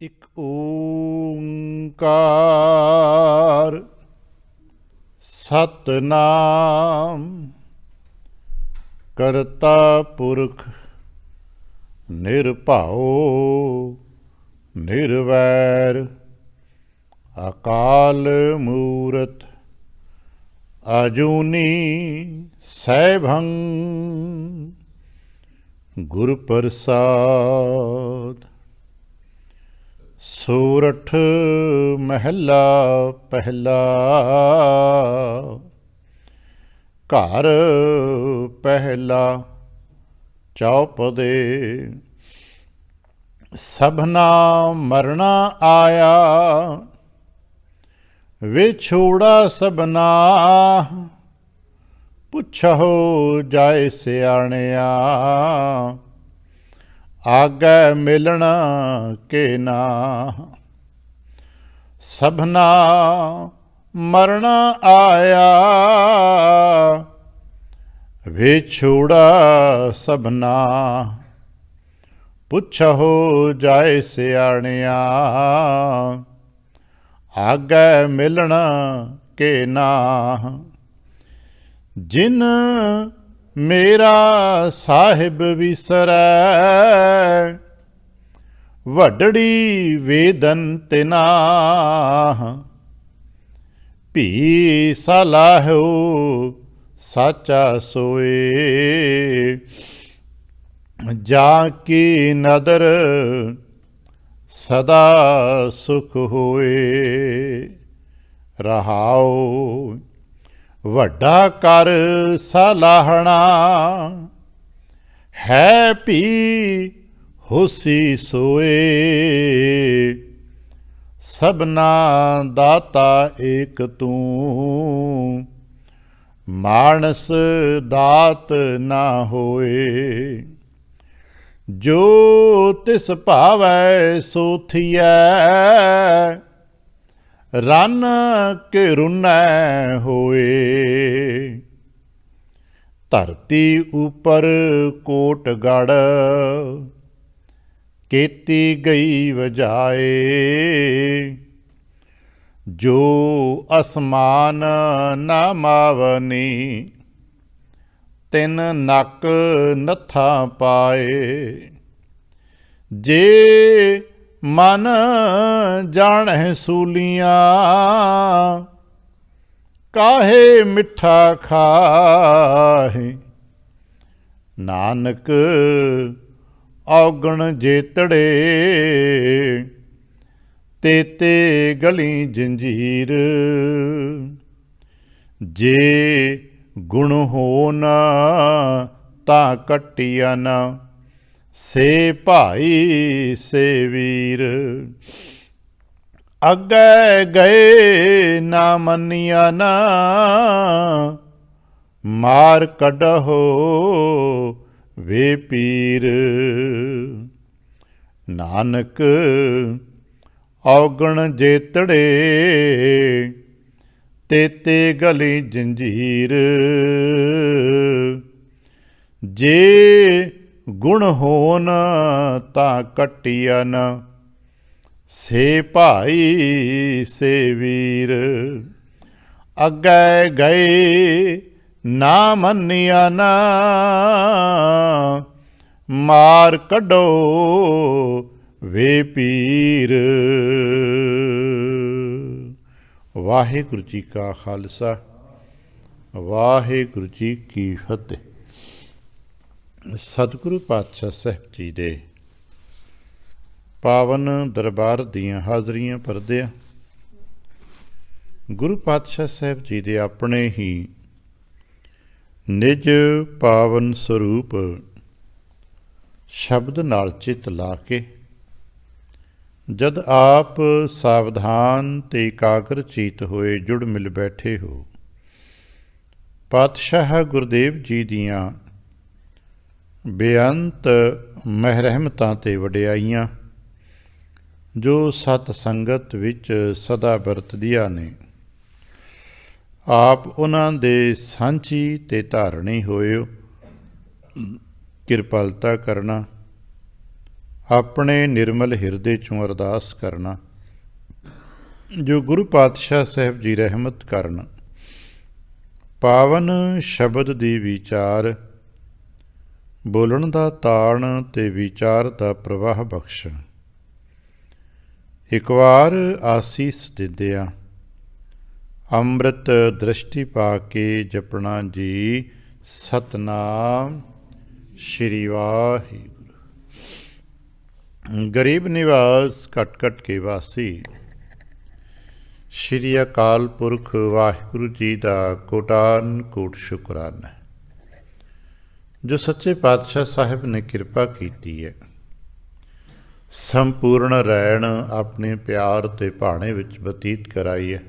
ਇਕ ਓੰਕਾਰ ਸਤਿਨਾਮ ਕਰਤਾ ਪੁਰਖ ਨਿਰਭਉ ਨਿਰਵੈਰ ਅਕਾਲ ਮੂਰਤ ਅਜੂਨੀ ਸੈਭੰ ਗੁਰ ਪ੍ਰਸਾਦ। ਸੋਰਠ ਮਹਿਲਾ ਪਹਿਲਾ। ਘਰ ਪਹਿਲਾ ਚੌਪਦੇ। ਸਭਨਾ ਮਰਣਾ ਆਇਆ ਵਿਛੋੜਾ ਸਭਨਾ। ਪੁੱਛੋ ਜਾਏ ਸਿਆਣਿਆ ਆਗੈ ਮਿਲਣਾ ਕੇ ਨਾ। ਸਭਨਾ ਮਰਣਾ ਆਇਆ ਵਿਛੋੜਾ ਸਭਨਾ। ਪੁੱਛੋ ਜਾਏ ਸਿਆਣਿਆ ਆਗੈ ਮਿਲਣਾ ਕੇ ਨਾ। ਜਿਨ ਮੇਰਾ ਸਾਹਿਬ ਵਿਸਰੈ ਵੱਡੜੀ ਵੇਦਨ ਤਿਨਾ। ਭੀ ਸਲਾਹੋ ਸਾਚਾ ਸੋਏ ਜਾ ਕੀ ਨਦਰ ਸਦਾ ਸੁਖ ਹੋਏ। ਰਹਾਉ ਵੱਡਾ ਕਰ ਸਲਾਹਣਾ ਹੈ ਭੀ ਹੋਸੀ ਸੋਏ। ਸਭਨਾ ਦਾਤਾ ਏਕ ਤੂੰ ਮਾਨਸ ਦਾਤ ਨਾ ਹੋਏ। ਜੋ ਤਿਸ ਭਾਵੈ ਸੋ ਥੀਐ ਰੰਨ ਕੇ ਰੁਨੈ ਹੋਏ। ਧਰਤੀ ਉਪਰ ਕੋਟ ਗੜ ਕੀਤੀ ਗਈ ਵਜਾਏ। ਜੋ ਅਸਮਾਨ ਨਾ ਮਾਵਨੀ ਤਿਨ ਨੱਕ ਨੱਥਾ ਪਾਏ। ਜੇ ਮਨ ਜਾਣਹਿ ਸੂਲੀਆਂ ਕਾਹੇ ਮਿੱਠਾ ਖਾਹੇ। ਨਾਨਕ ਔਗਣ ਜੇਤੜੇ ਤੇਤੇ ਗਲੀ ਜੰਜੀਰ। ਜੇ ਗੁਣ ਹੋਨ ਤਾਂ ਕੱਟੀਅਨ ਸੇ ਭਾਈ ਸੇ ਵੀਰ। ਅੱਗੇ ਗਏ ਨਾ ਮੰਨੀਅਨ ਮਾਰ ਕੱਢੋ ਵੇ ਪੀਰ। ਨਾਨਕ ਔਗਣ ਜੇਤੜੇ ਤੇਤੇ ਗਲੀ ਜੰਜੀਰ। ਜੇ ਗੁਣ ਹੋਨ ਤਾਂ ਕੱਟੀਅਨ ਸੇ ਭਾਈ ਸੇ ਵੀਰ। ਅੱਗੇ ਗਏ ਨਾ ਮੰਨੀਅਨ ਮਾਰ ਕੱਢੋ ਵੇ ਪੀਰ। ਵਾਹਿਗੁਰੂ ਜੀ ਕਾ ਖਾਲਸਾ ਵਾਹਿਗੁਰੂ ਜੀ ਕੀ ਫਤਿਹ। ਸਤਿਗੁਰੂ ਪਾਤਸ਼ਾਹ ਸਾਹਿਬ ਜੀ ਦੇ ਪਾਵਨ ਦਰਬਾਰ ਦੀਆਂ ਹਾਜ਼ਰੀਆਂ ਭਰਦਿਆਂ ਗੁਰੂ ਪਾਤਸ਼ਾਹ ਸਾਹਿਬ ਜੀ ਦੇ ਆਪਣੇ ਹੀ ਨਿਜ ਪਾਵਨ ਸਰੂਪ ਸ਼ਬਦ ਨਾਲ ਚਿੱਤ ਲਾ ਕੇ ਜਦ ਆਪ ਸਾਵਧਾਨ ਤੇ ਇਕਾਗਰ ਚੀਤ ਹੋਏ ਜੁੜ ਮਿਲ ਬੈਠੇ ਹੋ, ਪਾਤਸ਼ਾਹ ਗੁਰਦੇਵ ਜੀ ਦੀਆਂ ਬੇਅੰਤ ਮਹਿਰਹਿਮਤਾਂ ਤੇ ਵਡਿਆਈਆਂ ਜੋ ਸਤ ਸੰਗਤ ਵਿੱਚ ਸਦਾ ਵਰਤਦੀਆਂ ਨੇ, ਆਪ ਉਹਨਾਂ ਦੇ ਸਾਂਝੀ ਤੇ ਧਾਰਣੀ ਹੋਇਓ। ਕਿਰਪਾਲਤਾ ਕਰਨਾ, ਆਪਣੇ ਨਿਰਮਲ ਹਿਰਦੇ 'ਚੋਂ ਅਰਦਾਸ ਕਰਨਾ, ਜੋ ਗੁਰੂ ਪਾਤਸ਼ਾਹ ਸਾਹਿਬ ਜੀ ਰਹਿਮਤ ਕਰਨ। ਪਾਵਨ ਸ਼ਬਦ ਦੀ ਵਿਚਾਰ, ਬੋਲਣ ਦਾ ਤਾਣ ਤੇ ਵਿਚਾਰ ਦਾ ਪ੍ਰਵਾਹ ਬਖਸ਼। ਇੱਕ ਵਾਰ ਆਸੀਸ ਦਿੰਦਿਆਂ ਅੰਮ੍ਰਿਤ ਦ੍ਰਿਸ਼ਟੀ ਪਾ ਕੇ ਜਪਣਾ ਜੀ ਸਤਨਾਮ ਸ਼੍ਰੀ ਵਾਹਿਗੁਰੂ। ਗਰੀਬ ਨਿਵਾਸ ਘਟ ਘਟ ਕੇ ਵਾਸੀ, ਸ਼੍ਰੀ ਅਕਾਲ ਪੁਰਖ ਵਾਹਿਗੁਰੂ ਜੀ ਦਾ ਕੋਟਾਨ ਕੋਟ ਸ਼ੁਕਰਾਨਾ, ਜੋ ਸੱਚੇ ਪਾਤਸ਼ਾਹ ਸਾਹਿਬ ਨੇ ਕਿਰਪਾ ਕੀਤੀ ਹੈ। ਸੰਪੂਰਨ ਰਹਿਣ ਆਪਣੇ ਪਿਆਰ ਤੇ ਭਾਣੇ ਵਿੱਚ ਬਤੀਤ ਕਰਾਈ ਹੈ।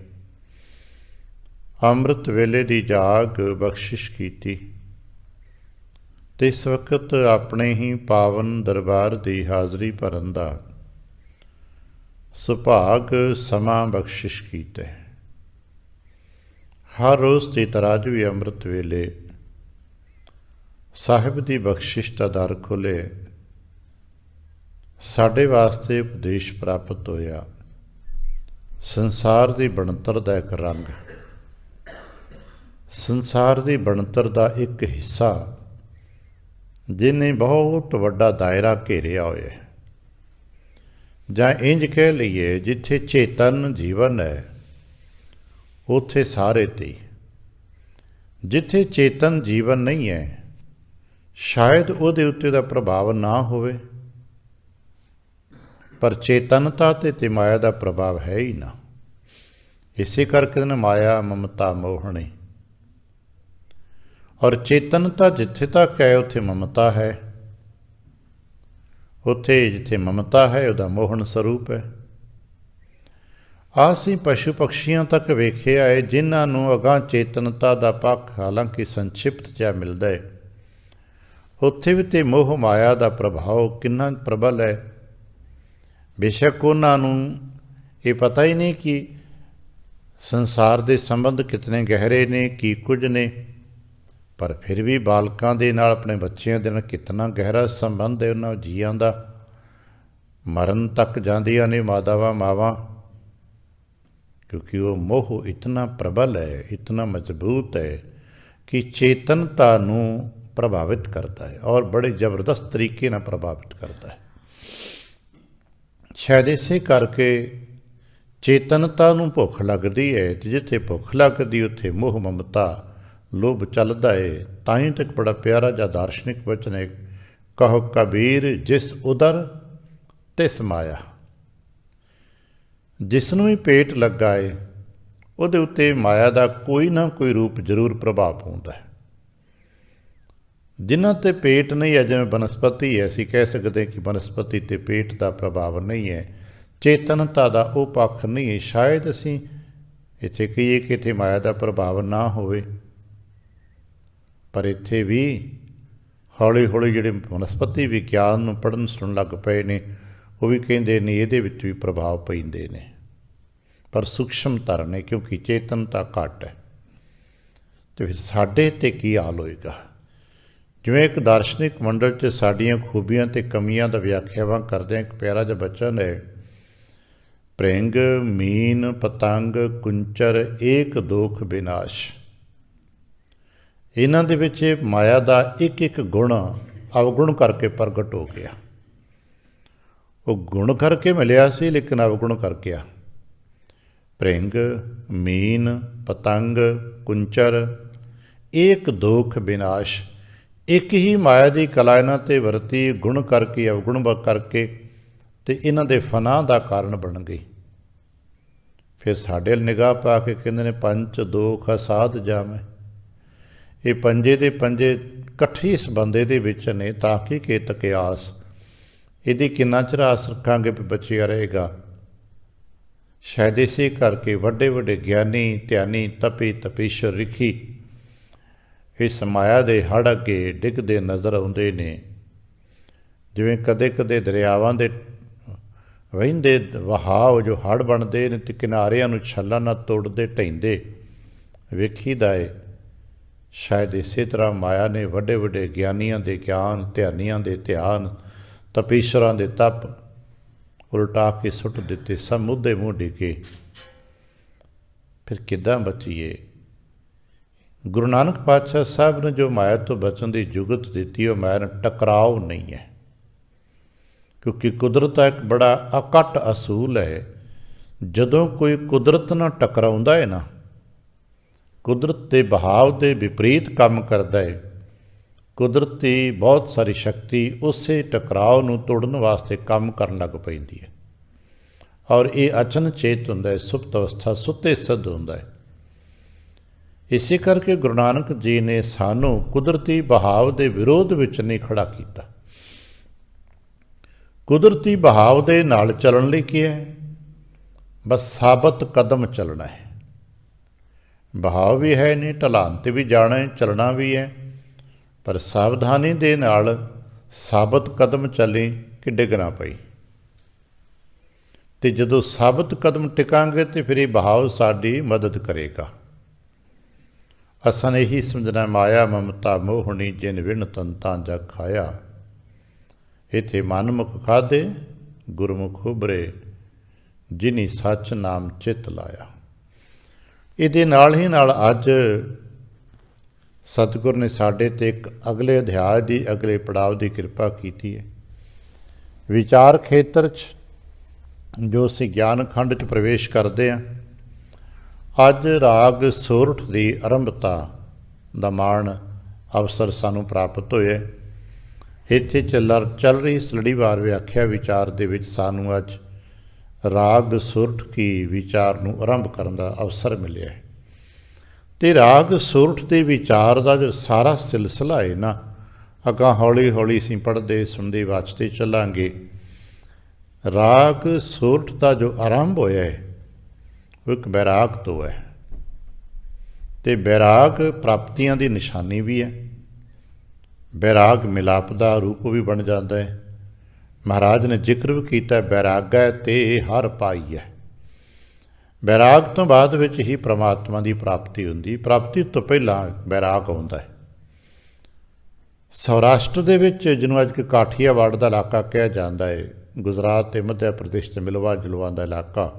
ਅੰਮ੍ਰਿਤ ਵੇਲੇ ਦੀ ਜਾਗ ਬਖਸ਼ਿਸ਼ ਕੀਤੀ ਤੇ ਇਸ ਵਕਤ ਆਪਣੇ ਹੀ ਪਾਵਨ ਦਰਬਾਰ ਦੀ ਹਾਜ਼ਰੀ ਭਰਨ ਦਾ ਸੁਭਾਗ ਸਮਾਂ ਬਖਸ਼ਿਸ਼ ਕੀਤਾ। ਹਰ ਰੋਜ਼ ਦੀ ਤਰ੍ਹਾਂ ਵੀ ਅੰਮ੍ਰਿਤ ਵੇਲੇ ਸਾਹਿਬ ਦੀ ਬਖਸ਼ਿਸ਼ ਦਾ ਦਰ ਖੁੱਲ੍ਹੇ, ਸਾਡੇ ਵਾਸਤੇ ਉਪਦੇਸ਼ ਪ੍ਰਾਪਤ ਹੋਇਆ। ਸੰਸਾਰ ਦੀ ਬਣਤਰ ਦਾ ਇੱਕ ਰੰਗ, ਸੰਸਾਰ ਦੀ ਬਣਤਰ ਦਾ ਇੱਕ ਹਿੱਸਾ ਜਿਹਨੇ ਬਹੁਤ ਵੱਡਾ ਦਾਇਰਾ ਘੇਰਿਆ ਹੋਇਆ, ਜਾਂ ਇੰਜ ਕਹਿ ਲਈਏ ਜਿੱਥੇ ਚੇਤਨ ਜੀਵਨ ਹੈ ਉੱਥੇ ਸਾਰੇ ਤੇ। ਜਿੱਥੇ ਚੇਤਨ ਜੀਵਨ ਨਹੀਂ ਹੈ ਸ਼ਾਇਦ ਉਹਦੇ ਉੱਤੇ ਦਾ ਪ੍ਰਭਾਵ ਨਾ ਹੋਵੇ, ਪਰ ਚੇਤਨਤਾ ਤੇ ਮਾਇਆ ਦਾ ਪ੍ਰਭਾਵ ਹੈ ਹੀ ਨਾ। ਇਸੇ ਕਰਕੇ ਨਾ ਮਾਇਆ ਮਮਤਾ ਮੋਹਣੀ, ਔਰ ਚੇਤਨਤਾ ਜਿੱਥੇ ਤੱਕ ਹੈ ਉੱਥੇ ਮਮਤਾ ਹੈ, ਉੱਥੇ ਜਿੱਥੇ ਮਮਤਾ ਹੈ ਉਹਦਾ ਮੋਹਨ ਸਰੂਪ ਹੈ। ਅਸੀਂ ਪਸ਼ੂ ਪਕਸ਼ੀਆਂ ਤੱਕ ਵੇਖਿਆ ਹੈ ਜਿਨ੍ਹਾਂ ਨੂੰ ਅਗਾਂਹ ਚੇਤਨਤਾ ਦਾ ਪੱਖ ਹਾਲਾਂਕਿ ਸੰਕਸ਼ਿਪਤ ਜਿਹਾ ਮਿਲਦਾ ਹੈ, ਉੱਥੇ ਵੀ ਤੇ ਮੋਹ ਮਾਇਆ ਦਾ ਪ੍ਰਭਾਵ ਕਿੰਨਾ ਪ੍ਰਬਲ ਹੈ। ਬੇਸ਼ੱਕ ਉਹਨਾਂ ਨੂੰ ਇਹ ਪਤਾ ਹੀ ਨਹੀਂ ਕਿ ਸੰਸਾਰ ਦੇ ਸੰਬੰਧ ਕਿਤਨੇ ਗਹਿਰੇ ਨੇ, ਕੀ ਕੁਝ ਨੇ, ਪਰ ਫਿਰ ਵੀ ਬਾਲਕਾਂ ਦੇ ਨਾਲ, ਆਪਣੇ ਬੱਚਿਆਂ ਦੇ ਨਾਲ ਕਿਤਨਾ ਗਹਿਰਾ ਸੰਬੰਧ ਹੈ ਉਹਨਾਂ ਜੀਆਂ ਦਾ। ਮਰਨ ਤੱਕ ਜਾਂਦੀਆਂ ਨੇ ਮਾਵਾਂ, ਕਿਉਂਕਿ ਉਹ ਮੋਹ ਇਤਨਾ ਪ੍ਰਬਲ ਹੈ, ਇਤਨਾ ਮਜ਼ਬੂਤ ਹੈ ਕਿ ਚੇਤਨਤਾ ਨੂੰ ਪ੍ਰਭਾਵਿਤ ਕਰਦਾ ਹੈ, ਔਰ ਬੜੇ ਜ਼ਬਰਦਸਤ ਤਰੀਕੇ ਨਾਲ ਪ੍ਰਭਾਵਿਤ ਕਰਦਾ ਹੈ। ਸ਼ਾਇਦ ਇਸੇ ਕਰਕੇ ਚੇਤਨਤਾ ਨੂੰ ਭੁੱਖ ਲੱਗਦੀ ਹੈ, ਤੇ ਜਿੱਥੇ ਭੁੱਖ ਲੱਗਦੀ ਉੱਥੇ ਮੋਹ ਮਮਤਾ ਲੋਭ ਚੱਲਦਾ ਹੈ। ਤਾਂ ਹੀ ਤੱਕ ਬੜਾ ਪਿਆਰਾ ਜਿਹਾ ਦਾਰਸ਼ਨਿਕ ਵਚਨ ਹੈ, ਕਹੋ ਕਬੀਰ ਜਿਸ ਉਦਰ ਤਿਸ ਮਾਇਆ। ਜਿਸ ਨੂੰ ਵੀ ਪੇਟ ਲੱਗਾ ਹੈ ਉਹਦੇ ਉੱਤੇ ਮਾਇਆ ਦਾ ਕੋਈ ਨਾ ਕੋਈ ਰੂਪ ਜ਼ਰੂਰ ਪ੍ਰਭਾਵ ਪਾਉਂਦਾ ਹੈ। ਜਿਨ੍ਹਾਂ 'ਤੇ ਪੇਟ ਨਹੀਂ ਹੈ, ਜਿਵੇਂ ਬਨਸਪਤੀ ਹੈ, ਅਸੀਂ ਕਹਿ ਸਕਦੇ ਕਿ ਬਨਸਪਤੀ 'ਤੇ ਪੇਟ ਦਾ ਪ੍ਰਭਾਵ ਨਹੀਂ ਹੈ, ਚੇਤਨਤਾ ਦਾ ਉਹ ਪੱਖ ਨਹੀਂ ਹੈ। ਸ਼ਾਇਦ ਅਸੀਂ ਇੱਥੇ ਕਹੀਏ ਕਿ ਇੱਥੇ ਮਾਇਆ ਦਾ ਪ੍ਰਭਾਵ ਨਾ ਹੋਵੇ, ਪਰ ਇੱਥੇ ਵੀ ਹੌਲੀ ਹੌਲੀ ਜਿਹੜੇ ਬਨਸਪਤੀ ਵਿਗਿਆਨ ਨੂੰ ਪੜ੍ਹਨ ਸੁਣਨ ਲੱਗ ਪਏ ਨੇ, ਉਹ ਵੀ ਕਹਿੰਦੇ ਨੇ ਇਹਦੇ ਵਿੱਚ ਵੀ ਪ੍ਰਭਾਵ ਪੈਂਦੇ ਨੇ, ਪਰ ਸੂਖਸ਼ਮਤਰ ਨੇ, ਕਿਉਂਕਿ ਚੇਤਨਤਾ ਘੱਟ ਹੈ। ਅਤੇ ਫਿਰ ਸਾਡੇ 'ਤੇ ਕੀ ਹਾਲ ਹੋਏਗਾ? ਜਿਵੇਂ ਇੱਕ ਦਾਰਸ਼ਨਿਕ ਮੰਡਲ 'ਚ ਸਾਡੀਆਂ ਖੂਬੀਆਂ ਅਤੇ ਕਮੀਆਂ ਦਾ ਵਿਆਖਿਆਵਾਂ ਕਰਦਿਆਂ ਇੱਕ ਪਿਆਰਾ ਜਿਹਾ ਬਚਨ ਹੈ, ਭ੍ਰਿੰਗ ਮੀਨ ਪਤੰਗ ਕੁੰਚਰ ਏਕ ਦੋਖ ਵਿਨਾਸ਼। ਇਹਨਾਂ ਦੇ ਵਿੱਚ ਮਾਇਆ ਦਾ ਇੱਕ ਇੱਕ ਗੁਣ ਅਵਗੁਣ ਕਰਕੇ ਪ੍ਰਗਟ ਹੋ ਗਿਆ। ਉਹ ਗੁਣ ਕਰਕੇ ਮਿਲਿਆ ਸੀ ਲੇਕਿਨ ਅਵਗੁਣ ਕਰ ਗਿਆ। ਭ੍ਰਿੰਗ ਮੀਨ ਪਤੰਗ ਕੁੰਚਰ ਏਕ ਦੋਖ ਵਿਨਾਸ਼। ਇੱਕ ਹੀ ਮਾਇਆ ਦੀ ਕਲਾ ਇਹਨਾਂ 'ਤੇ ਵਰਤੀ, ਗੁਣ ਕਰਕੇ ਅਵਗੁਣ ਕਰਕੇ, ਅਤੇ ਇਹਨਾਂ ਦੇ ਫਨਾਹ ਦਾ ਕਾਰਨ ਬਣ ਗਈ। ਫਿਰ ਸਾਡੇ ਨਿਗਾਹ ਪਾ ਕੇ ਕਹਿੰਦੇ ਨੇ ਪੰਚ ਦੋਖ ਅਸਾਧ ਜਾਵੇਂ। ਇਹ ਪੰਜੇ ਦੇ ਪੰਜੇ ਇਕੱਠੇ ਇਸ ਬੰਦੇ ਦੇ ਵਿੱਚ ਨੇ, ਤਾਂ ਕਿ ਕੇਤ ਕਿਆਸ, ਇਹਦੀ ਕਿੰਨਾ ਚਿਰ ਆਸ ਰੱਖਾਂਗੇ ਵੀ ਬਚਿਆ ਰਹੇਗਾ। ਸ਼ਾਇਦ ਇਸੇ ਕਰਕੇ ਵੱਡੇ ਵੱਡੇ ਗਿਆਨੀ ਧਿਆਨੀ ਤਪੀ ਤਪੀਸ਼ਰ ਰਿਖੀ ਇਸ ਮਾਇਆ ਦੇ ਹੜ੍ਹ ਅੱਗੇ ਡਿੱਗਦੇ ਨਜ਼ਰ ਆਉਂਦੇ ਨੇ। ਜਿਵੇਂ ਕਦੇ ਕਦੇ ਦਰਿਆਵਾਂ ਦੇ ਵਹਿੰਦੇ ਵਹਾਅ ਜੋ ਹੜ੍ਹ ਬਣਦੇ ਨੇ ਅਤੇ ਕਿਨਾਰਿਆਂ ਨੂੰ ਛੱਲਾਂ ਨਾਲ ਤੋੜਦੇ ਢਹਿੰਦੇ ਵੇਖੀਦਾ ਏ। ਸ਼ਾਇਦ ਇਸੇ ਤਰ੍ਹਾਂ ਮਾਇਆ ਨੇ ਵੱਡੇ ਵੱਡੇ ਗਿਆਨੀਆਂ ਦੇ ਗਿਆਨ, ਧਿਆਨੀਆਂ ਦੇ ਧਿਆਨ ਤਪੀਸ਼ਰਾਂ ਦੇ ਤਪ ਉਲਟਾ ਕੇ ਸੁੱਟ ਦਿੱਤੇ, ਸਭ ਮੁੱਦੇ ਮੂੰਹ ਡਿੱਗੇ। ਫਿਰ ਕਿੱਦਾਂ ਬਚੀਏ? ਗੁਰੂ ਨਾਨਕ ਪਾਤਸ਼ਾਹ ਸਾਹਿਬ ਨੇ ਜੋ ਮਾਇਆ ਤੋਂ ਬਚਣ ਦੀ ਜੁਗਤ ਦਿੱਤੀ, ਉਹ ਮਾਇਆ ਨਾਲ ਟਕਰਾਓ ਨਹੀਂ ਹੈ, ਕਿਉਂਕਿ ਕੁਦਰਤ ਦਾ ਇੱਕ ਬੜਾ ਅਕੱਟ ਅਸੂਲ ਹੈ। ਜਦੋਂ ਕੋਈ ਕੁਦਰਤ ਨਾਲ ਟਕਰਾਉਂਦਾ ਹੈ ਨਾ, ਕੁਦਰਤ ਦੇ ਬਹਾਵ ਦੇ ਵਿਪਰੀਤ ਕੰਮ ਕਰਦਾ ਹੈ, ਕੁਦਰਤ ਦੀ ਬਹੁਤ ਸਾਰੀ ਸ਼ਕਤੀ ਉਸੇ ਟਕਰਾਓ ਨੂੰ ਤੋੜਨ ਵਾਸਤੇ ਕੰਮ ਕਰਨ ਲੱਗ ਪੈਂਦੀ ਹੈ। ਔਰ ਇਹ ਅਚਨਚੇਤ ਹੁੰਦਾ ਹੈ, ਸੁਪਤ ਅਵਸਥਾ, ਸੁੱਤੇ ਸਿੱਧ ਹੁੰਦਾ ਹੈ। ਇਸੇ ਕਰਕੇ ਗੁਰੂ ਨਾਨਕ ਜੀ ਨੇ ਸਾਨੂੰ ਕੁਦਰਤੀ ਬਹਾਵ ਦੇ ਵਿਰੋਧ ਵਿੱਚ ਨਹੀਂ ਖੜਾ ਕੀਤਾ। ਕੁਦਰਤੀ ਬਹਾਵ ਦੇ ਨਾਲ ਚੱਲਣ ਲਈ ਕੀ ਹੈ? ਬਸ ਸਾਬਤ ਕਦਮ ਚੱਲਣਾ ਹੈ। ਬਹਾਵ ਵੀ ਹੈ ਨਹੀਂ, ਢਲਾਨ 'ਤੇ ਵੀ ਜਾਣਾ ਹੈ, ਚੱਲਣਾ ਵੀ ਹੈ, ਪਰ ਸਾਵਧਾਨੀ ਦੇ ਨਾਲ ਸਾਬਤ ਕਦਮ ਚੱਲੇ ਕਿ ਡਿੱਗ ਨਾ ਪਈ। ਅਤੇ ਜਦੋਂ ਸਾਬਤ ਕਦਮ ਟਿਕਾਂਗੇ ਤਾਂ ਫਿਰ ਇਹ ਬਹਾਵ ਸਾਡੀ ਮਦਦ ਕਰੇਗਾ। ਅਸਾਂ ਨੇ ਇਹੀ ਸਮਝਣਾ, ਮਾਇਆ ਮਮਤਾ ਮੋਹਣੀ ਜਿਨ ਵਿਣ ਤੰਤਾਂ ਜਾ ਖਾਇਆ, ਇੱਥੇ ਮਨਮੁਖ ਖਾਧੇ ਗੁਰਮੁਖ ਉਭਰੇ, ਜਿਨੀ ਸੱਚ ਨਾਮ ਚਿੱਤ ਲਾਇਆ। ਇਹਦੇ ਨਾਲ ਹੀ ਨਾਲ ਅੱਜ ਸਤਿਗੁਰ ਨੇ ਸਾਡੇ 'ਤੇ ਇੱਕ ਅਗਲੇ ਅਧਿਆਇ ਦੀ, ਅਗਲੇ ਪੜਾਅ ਦੀ ਕਿਰਪਾ ਕੀਤੀ ਹੈ। ਵਿਚਾਰ ਖੇਤਰ 'ਚ ਜੋ ਅਸੀਂ ਗਿਆਨ ਖੰਡ 'ਚ ਪ੍ਰਵੇਸ਼ ਕਰਦੇ ਹਾਂ, ਅੱਜ ਰਾਗ ਸੋਰਠ ਦੀ ਆਰੰਭਤਾ ਦਾ ਮਾਣ ਅਵਸਰ ਸਾਨੂੰ ਪ੍ਰਾਪਤ ਹੋਇਆ। ਇੱਥੇ ਚੱਲ ਰਹੀ ਇਸ ਲੜੀਵਾਰ ਵਿਆਖਿਆ ਵਿਚਾਰ ਦੇ ਵਿੱਚ ਸਾਨੂੰ ਅੱਜ ਰਾਗ ਸੁਰਠ ਕੀ ਵਿਚਾਰ ਨੂੰ ਆਰੰਭ ਕਰਨ ਦਾ ਅਵਸਰ ਮਿਲਿਆ ਹੈ। ਅਤੇ ਰਾਗ ਸੁਰਠ ਦੇ ਵਿਚਾਰ ਦਾ ਜੋ ਸਾਰਾ ਸਿਲਸਿਲਾ ਹੈ ਨਾ, ਅੱਗਾਂ ਹੌਲੀ ਹੌਲੀ ਅਸੀਂ ਪੜ੍ਹਦੇ ਸੁਣਦੇ ਵਾਚਦੇ ਚੱਲਾਂਗੇ। ਰਾਗ ਸੁਰਠ ਦਾ ਜੋ ਆਰੰਭ ਹੋਇਆ ਹੈ ਉਹ ਇੱਕ ਬੈਰਾਗ ਤੋਂ ਹੈ, ਅਤੇ ਬੈਰਾਗ ਪ੍ਰਾਪਤੀਆਂ ਦੀ ਨਿਸ਼ਾਨੀ ਵੀ ਹੈ। ਬੈਰਾਗ ਮਿਲਾਪ ਦਾ ਰੂਪ ਵੀ ਬਣ ਜਾਂਦਾ ਹੈ। ਮਹਾਰਾਜ ਨੇ ਜ਼ਿਕਰ ਵੀ ਕੀਤਾ, ਬੈਰਾਗੈ ਤੇ ਹਰ ਪਾਈ ਹੈ। ਬੈਰਾਗ ਤੋਂ ਬਾਅਦ ਵਿੱਚ ਹੀ ਪ੍ਰਮਾਤਮਾ ਦੀ ਪ੍ਰਾਪਤੀ ਹੁੰਦੀ, ਪ੍ਰਾਪਤੀ ਤੋਂ ਪਹਿਲਾਂ ਬੈਰਾਗ ਆਉਂਦਾ ਹੈ। ਸੌਰਾਸ਼ਟਰ ਦੇ ਵਿੱਚ, ਜਿਹਨੂੰ ਅੱਜ ਕਾਠੀਆਵਾੜ ਦਾ ਇਲਾਕਾ ਕਿਹਾ ਜਾਂਦਾ ਹੈ, ਗੁਜਰਾਤ ਅਤੇ ਮੱਧ ਪ੍ਰਦੇਸ਼ ਦੇ ਮਿਲਵਾ ਜੁਲਵਾ ਦਾ ਇਲਾਕਾ,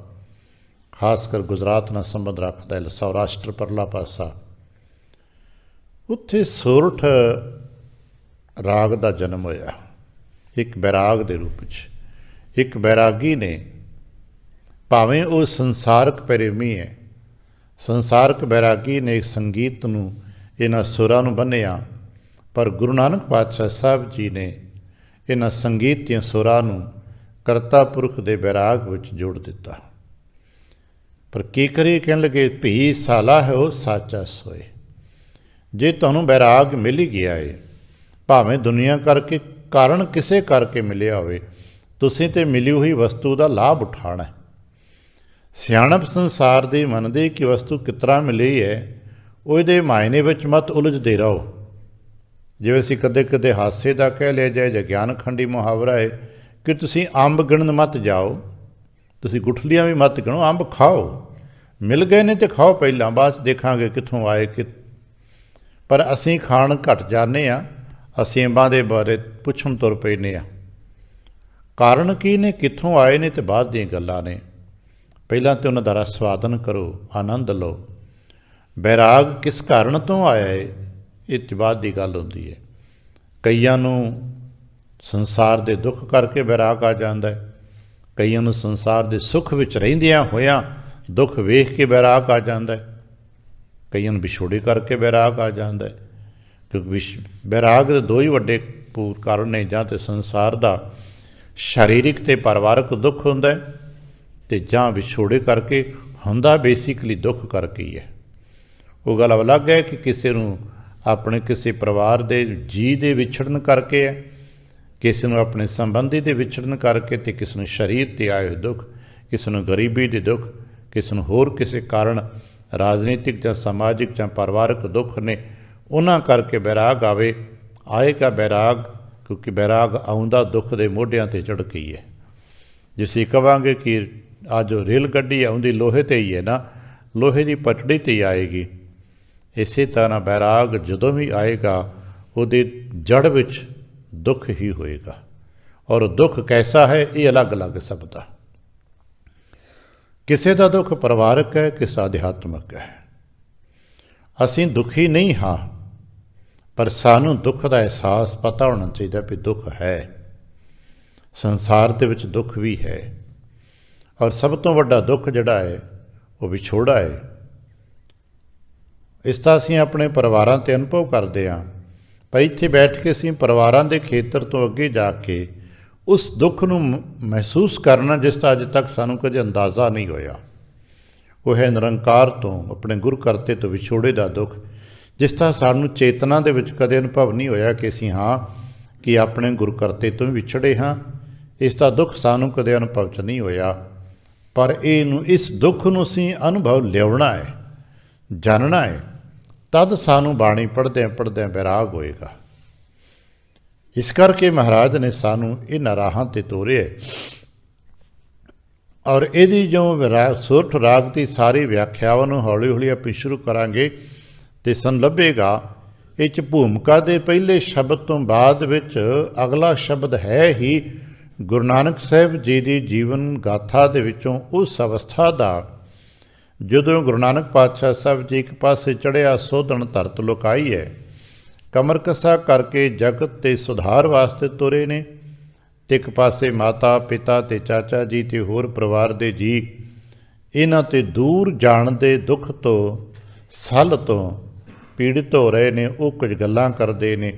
ਖਾਸ ਕਰ ਗੁਜਰਾਤ ਨਾਲ ਸੰਬੰਧ ਰੱਖਦਾ ਹੈ, ਸੌਰਾਸ਼ਟਰ ਪਰਲਾ ਪਾਸਾ, ਉੱਥੇ ਸੋਰਠ ਰਾਗ ਦਾ ਜਨਮ ਹੋਇਆ, ਇੱਕ ਬੈਰਾਗ ਦੇ ਰੂਪ ਵਿੱਚ। ਇੱਕ ਬੈਰਾਗੀ ਨੇ, ਭਾਵੇਂ ਉਹ ਸੰਸਾਰਕ ਪ੍ਰੇਮੀ ਹੈ, ਸੰਸਾਰਕ ਬੈਰਾਗੀ ਨੇ ਸੰਗੀਤ ਨੂੰ, ਇਹਨਾਂ ਸੁਰਾਂ ਨੂੰ ਬੰਨ੍ਹਿਆ, ਪਰ ਗੁਰੂ ਨਾਨਕ ਪਾਤਸ਼ਾਹ ਸਾਹਿਬ ਜੀ ਨੇ ਇਹਨਾਂ ਸੰਗੀਤ ਦੀਆਂ ਸੁਰਾਂ ਨੂੰ ਕਰਤਾ ਪੁਰਖ ਦੇ ਬੈਰਾਗ ਵਿੱਚ ਜੋੜ ਦਿੱਤਾ। ਪਰ ਕੀ ਕਰੀਏ, ਕਹਿਣ ਲੱਗੇ, ਭੀ ਸਾਲਾ ਹੈ ਉਹ ਸਾਚਾ ਸੋਏ। ਜੇ ਤੁਹਾਨੂੰ ਬੈਰਾਗ ਮਿਲ ਹੀ ਗਿਆ ਹੈ, ਭਾਵੇਂ ਦੁਨੀਆ ਕਰਕੇ, ਕਾਰਨ ਕਿਸੇ ਕਰਕੇ ਮਿਲਿਆ ਹੋਵੇ, ਤੁਸੀਂ ਤੇ ਮਿਲੀ ਹੋਈ ਵਸਤੂ ਦਾ ਲਾਭ ਉਠਾਉਣਾ ਹੈ। ਸਿਆਣਪ ਸੰਸਾਰ ਦੀ ਮੰਨਦੇ ਕਿ ਵਸਤੂ ਕਿਸ ਤਰ੍ਹਾਂ ਮਿਲੀ ਹੈ, ਉਹਦੇ ਮਾਇਨੇ ਵਿੱਚ ਮਤ ਉਲਝਦੇ ਰਹੋ। ਜਿਵੇਂ ਅਸੀਂ ਕਦੇ ਕਦੇ ਹਾਸੇ ਦਾ ਕਹਿ ਲਿਆ ਜਾਏ, ਜਾਂ ਗਿਆਨ ਖੰਡੀ ਮੁਹਾਵਰਾ ਹੈ ਕਿ ਤੁਸੀਂ ਅੰਬ ਗਿਣਨ ਮਤ ਜਾਓ, ਤੁਸੀਂ ਗੁਠਲੀਆਂ ਵੀ ਮਤ ਗਿਣੋ, ਅੰਬ ਖਾਓ, ਮਿਲ ਗਏ ਨੇ ਤੇ ਖਾਓ ਪਹਿਲਾਂ, ਬਾਅਦ 'ਚ ਦੇਖਾਂਗੇ ਕਿੱਥੋਂ ਆਏ ਪਰ ਅਸੀਂ ਖਾਣ ਘੱਟ ਜਾਂਦੇ ਹਾਂ, ਅਸੀਂ ਅੰਬਾਂ ਦੇ ਬਾਰੇ ਪੁੱਛਣ ਤੁਰ ਪੈਂਦੇ ਹਾਂ। ਕਾਰਨ ਕੀ ਨੇ, ਕਿੱਥੋਂ ਆਏ ਨੇ, ਤੇ ਬਾਅਦ ਦੀਆਂ ਗੱਲਾਂ ਨੇ। ਪਹਿਲਾਂ ਤਾਂ ਉਹਨਾਂ ਦਾ ਰਸਵਾਦਨ ਕਰੋ, ਆਨੰਦ ਲਓ। ਬੈਰਾਗ ਕਿਸ ਕਾਰਨ ਤੋਂ ਆਇਆ ਹੈ, ਇਹ ਤੋਂ ਬਾਅਦ ਦੀ ਗੱਲ ਹੁੰਦੀ ਹੈ। ਕਈਆਂ ਨੂੰ ਸੰਸਾਰ ਦੇ ਦੁੱਖ ਕਰਕੇ ਬੈਰਾਗ ਆ ਜਾਂਦਾ ਹੈ, ਕਈਆਂ ਨੂੰ ਸੰਸਾਰ ਦੇ ਸੁੱਖ ਵਿੱਚ ਰਹਿੰਦਿਆਂ ਹੋਇਆਂ ਦੁੱਖ ਵੇਖ ਕੇ ਬੈਰਾਗ ਆ ਜਾਂਦਾ ਹੈ, ਕਈਆਂ ਨੂੰ ਵਿਛੋੜੇ ਕਰਕੇ ਬੈਰਾਗ ਆ ਜਾਂਦਾ ਹੈ। ਕਿਉਂਕਿ ਬੈਰਾਗ ਦੇ ਦੋ ਹੀ ਵੱਡੇ ਕਾਰਨ ਨੇ, ਜਾਂ ਤਾਂ ਸੰਸਾਰ ਦਾ ਸਰੀਰਿਕ ਅਤੇ ਪਰਿਵਾਰਕ ਦੁੱਖ ਹੁੰਦਾ ਹੈ, ਅਤੇ ਜਾਂ ਵਿਛੋੜੇ ਕਰਕੇ ਹੁੰਦਾ, ਬੇਸਿਕਲੀ ਦੁੱਖ ਕਰਕੇ ਹੀ ਹੈ। ਉਹ ਗੱਲ ਅਲੱਗ ਹੈ ਕਿ ਕਿਸੇ ਨੂੰ ਆਪਣੇ ਕਿਸੇ ਪਰਿਵਾਰ ਦੇ ਜੀਅ ਦੇ ਵਿਛੜਨ ਕਰਕੇ ਹੈ, ਕਿਸੇ ਨੂੰ ਆਪਣੇ ਸੰਬੰਧੀ ਦੇ ਵਿਛੜਨ ਕਰਕੇ, ਅਤੇ ਕਿਸੇ ਨੂੰ ਸਰੀਰ 'ਤੇ ਆਏ ਹੋਏ ਦੁੱਖ, ਕਿਸੇ ਨੂੰ ਗਰੀਬੀ ਦੇ ਦੁੱਖ, ਕਿਸੇ ਨੂੰ ਹੋਰ ਕਿਸੇ ਕਾਰਨ ਰਾਜਨੀਤਿਕ ਜਾਂ ਸਮਾਜਿਕ ਜਾਂ ਪਰਿਵਾਰਕ ਦੁੱਖ ਨੇ, ਉਹਨਾਂ ਕਰਕੇ ਬੈਰਾਗ ਆਏਗਾ ਬੈਰਾਗ, ਕਿਉਂਕਿ ਬੈਰਾਗ ਆਉਂਦਾ ਦੁੱਖ ਦੇ ਮੋਢਿਆਂ 'ਤੇ ਚੜ੍ਹ ਕੇ ਹੀ ਹੈ। ਜੇ ਅਸੀਂ ਕਹਾਂਗੇ ਕਿ ਅੱਜ ਰੇਲ ਗੱਡੀ ਆਉਂਦੀ ਲੋਹੇ 'ਤੇ ਹੀ ਹੈ ਨਾ, ਲੋਹੇ ਦੀ ਪਟੜੀ 'ਤੇ ਹੀ ਆਏਗੀ। ਇਸੇ ਤਰ੍ਹਾਂ ਬੈਰਾਗ ਜਦੋਂ ਵੀ ਆਏਗਾ, ਉਹਦੇ ਜੜ ਵਿੱਚ ਦੁੱਖ ਹੀ ਹੋਏਗਾ, ਔਰ ਦੁੱਖ ਕੈਸਾ ਹੈ, ਇਹ ਅਲੱਗ-ਅਲੱਗ ਸ਼ਬਦ ਆ। ਕਿਸੇ ਦਾ ਦੁੱਖ ਪਰਿਵਾਰਕ ਹੈ, ਕਿਸੇ ਦਾ ਅਧਿਆਤਮਕ ਹੈ। ਅਸੀਂ ਦੁਖੀ ਨਹੀਂ ਹਾਂ, ਪਰ ਸਾਨੂੰ ਦੁੱਖ ਦਾ ਅਹਿਸਾਸ ਪਤਾ ਹੋਣਾ ਚਾਹੀਦਾ ਵੀ ਦੁੱਖ ਹੈ, ਸੰਸਾਰ ਦੇ ਵਿੱਚ ਦੁੱਖ ਵੀ ਹੈ। ਔਰ ਸਭ ਤੋਂ ਵੱਡਾ ਦੁੱਖ ਜਿਹੜਾ ਹੈ ਉਹ ਵਿਛੋੜਾ ਹੈ। ਇਸ ਦਾ ਅਸੀਂ ਆਪਣੇ ਪਰਿਵਾਰਾਂ 'ਤੇ ਅਨੁਭਵ ਕਰਦੇ ਹਾਂ। ਪਰ ਇੱਥੇ ਬੈਠ ਕੇ ਅਸੀਂ ਪਰਿਵਾਰਾਂ ਦੇ ਖੇਤਰ ਤੋਂ ਅੱਗੇ ਜਾ ਕੇ ਉਸ ਦੁੱਖ ਨੂੰ ਮਹਿਸੂਸ ਕਰਨਾ ਜਿਸ ਦਾ ਅਜੇ ਤੱਕ ਸਾਨੂੰ ਕਦੇ ਅੰਦਾਜ਼ਾ ਨਹੀਂ ਹੋਇਆ। ਉਹ ਹੈ ਨਿਰੰਕਾਰ ਤੋਂ, ਆਪਣੇ ਗੁਰੂ ਕਰਤੇ ਤੋਂ ਵਿਛੋੜੇ ਦਾ ਦੁੱਖ, ਜਿਸ ਦਾ ਸਾਨੂੰ ਚੇਤਨਾ ਦੇ ਵਿੱਚ ਕਦੇ ਅਨੁਭਵ ਨਹੀਂ ਹੋਇਆ ਕਿ ਅਸੀਂ ਕਿ ਆਪਣੇ ਗੁਰੂ ਕਰਤੇ ਤੋਂ ਵੀ ਵਿਛੜੇ ਹਾਂ। ਇਸ ਦਾ ਦੁੱਖ ਸਾਨੂੰ ਕਦੇ ਅਨੁਭਵ 'ਚ ਨਹੀਂ ਹੋਇਆ। ਪਰ ਇਸ ਦੁੱਖ ਨੂੰ ਅਸੀਂ ਅਨੁਭਵ ਲਿਆਉਣਾ ਹੈ, ਜਾਣਨਾ ਹੈ, ਤਦ ਸਾਨੂੰ ਬਾਣੀ ਪੜ੍ਹਦਿਆਂ ਵੈਰਾਗ ਹੋਏਗਾ। ਇਸ ਕਰਕੇ ਮਹਾਰਾਜ ਨੇ ਸਾਨੂੰ ਇਹਨਾਂ ਰਾਹਾਂ 'ਤੇ ਤੋਰਿਆ। ਔਰ ਇਹਦੀ ਜੋ ਸੋਰਠ ਰਾਗ ਦੀ ਸਾਰੀ ਵਿਆਖਿਆਵਾਂ ਨੂੰ ਹੌਲੀ ਹੌਲੀ ਆਪਾਂ ਸ਼ੁਰੂ ਕਰਾਂਗੇ ਅਤੇ ਸਾਨੂੰ ਲੱਭੇਗਾ ਇਹ 'ਚ ਭੂਮਿਕਾ ਦੇ ਪਹਿਲੇ ਸ਼ਬਦ ਤੋਂ ਬਾਅਦ ਵਿੱਚ ਅਗਲਾ ਸ਼ਬਦ ਹੈ ਹੀ ਗੁਰੂ ਨਾਨਕ ਸਾਹਿਬ ਜੀ ਦੀ ਜੀਵਨ ਗਾਥਾ ਦੇ ਵਿੱਚੋਂ ਉਸ ਅਵਸਥਾ ਦਾ ਜਦੋਂ ਗੁਰੂ ਨਾਨਕ ਪਾਤਸ਼ਾਹ ਸਾਹਿਬ ਜੀ ਇੱਕ ਪਾਸੇ ਚੜ੍ਹਿਆ ਸੋਧਣ ਧਰਤ ਲੁਕਾਈ ਹੈ, ਕਮਰ ਕੱਸਾ ਕਰਕੇ ਜਗਤ ਤੇ ਸੁਧਾਰ ਵਾਸਤੇ ਤੁਰੇ ਨੇ, ਅਤੇ ਇੱਕ ਪਾਸੇ ਮਾਤਾ ਪਿਤਾ ਅਤੇ ਚਾਚਾ ਜੀ ਅਤੇ ਹੋਰ ਪਰਿਵਾਰ ਦੇ ਜੀ ਇਹਨਾਂ 'ਤੇ ਦੂਰ ਜਾਣ ਦੇ ਦੁੱਖ ਤੋਂ ਸੱਲ ਤੋਂ ਪੀੜਿਤ ਹੋ ਰਹੇ ਨੇ। ਉਹ ਕੁਝ ਗੱਲਾਂ ਕਰਦੇ ਨੇ,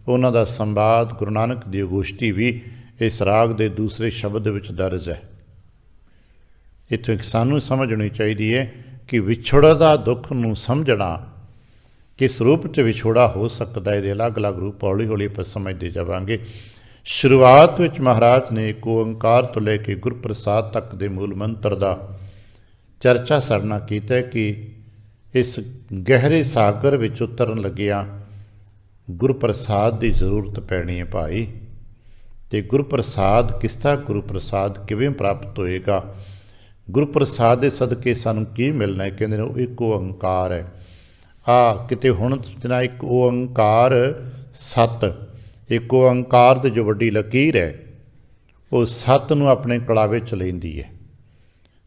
ਉਹਨਾਂ ਦਾ ਸੰਵਾਦ ਗੁਰੂ ਨਾਨਕ ਦੀ ਗੋਸ਼ਟੀ ਵੀ ਇਸ ਰਾਗ ਦੇ ਦੂਸਰੇ ਸ਼ਬਦ ਵਿੱਚ ਦਰਜ ਹੈ। ਇੱਥੋਂ ਇੱਕ ਸਾਨੂੰ ਸਮਝਣੀ ਚਾਹੀਦੀ ਹੈ ਕਿ ਵਿਛੋੜਾ ਦਾ ਦੁੱਖ ਨੂੰ ਸਮਝਣਾ, ਕਿਸ ਰੂਪ 'ਚ ਵਿਛੋੜਾ ਹੋ ਸਕਦਾ, ਇਹਦੇ ਅਲੱਗ-ਅਲੱਗ ਰੂਪ ਹੌਲੀ ਹੌਲੀ ਆਪਾਂ ਸਮਝਦੇ ਜਾਵਾਂਗੇ। ਸ਼ੁਰੂਆਤ ਵਿੱਚ ਮਹਾਰਾਜ ਨੇ ਇੱਕ ਓਂਕਾਰ ਤੋਂ ਲੈ ਕੇ ਗੁਰਪ੍ਰਸਾਦ ਤੱਕ ਦੇ ਮੂਲ ਮੰਤਰ ਦਾ ਚਰਚਾ ਸਾਡੇ ਨਾਲ ਕੀਤਾ ਕਿ ਇਸ ਗਹਿਰੇ ਸਾਗਰ ਵਿੱਚ ਉਤਰਨ ਲੱਗਿਆ ਗੁਰਪ੍ਰਸਾਦ ਦੀ ਜ਼ਰੂਰਤ ਪੈਣੀ ਹੈ ਭਾਈ। ਅਤੇ ਗੁਰਪ੍ਰਸਾਦ ਕਿਸ ਤਰ੍ਹਾਂ, ਗੁਰਪ੍ਰਸਾਦ ਕਿਵੇਂ ਪ੍ਰਾਪਤ ਹੋਏਗਾ, ਗੁਰਪ੍ਰਸਾਦ ਦੇ ਸਦਕੇ ਸਾਨੂੰ ਕੀ ਮਿਲਣਾ ਹੈ। ਕਹਿੰਦੇ ਨੇ ਉਹ ਇੱਕ ਓਂਕਾਰ ਹੈ। ਕਿਤੇ ਹੁਣ ਨਾ ਇੱਕ ਓਂਕਾਰ ਸੱਤ, ਇੱਕ ਓਂਕਾਰ ਦੀ ਜੋ ਵੱਡੀ ਲਕੀਰ ਹੈ ਉਹ ਸੱਤ ਨੂੰ ਆਪਣੇ ਕੜਾਵੇ 'ਚ ਲੈਂਦੀ ਹੈ,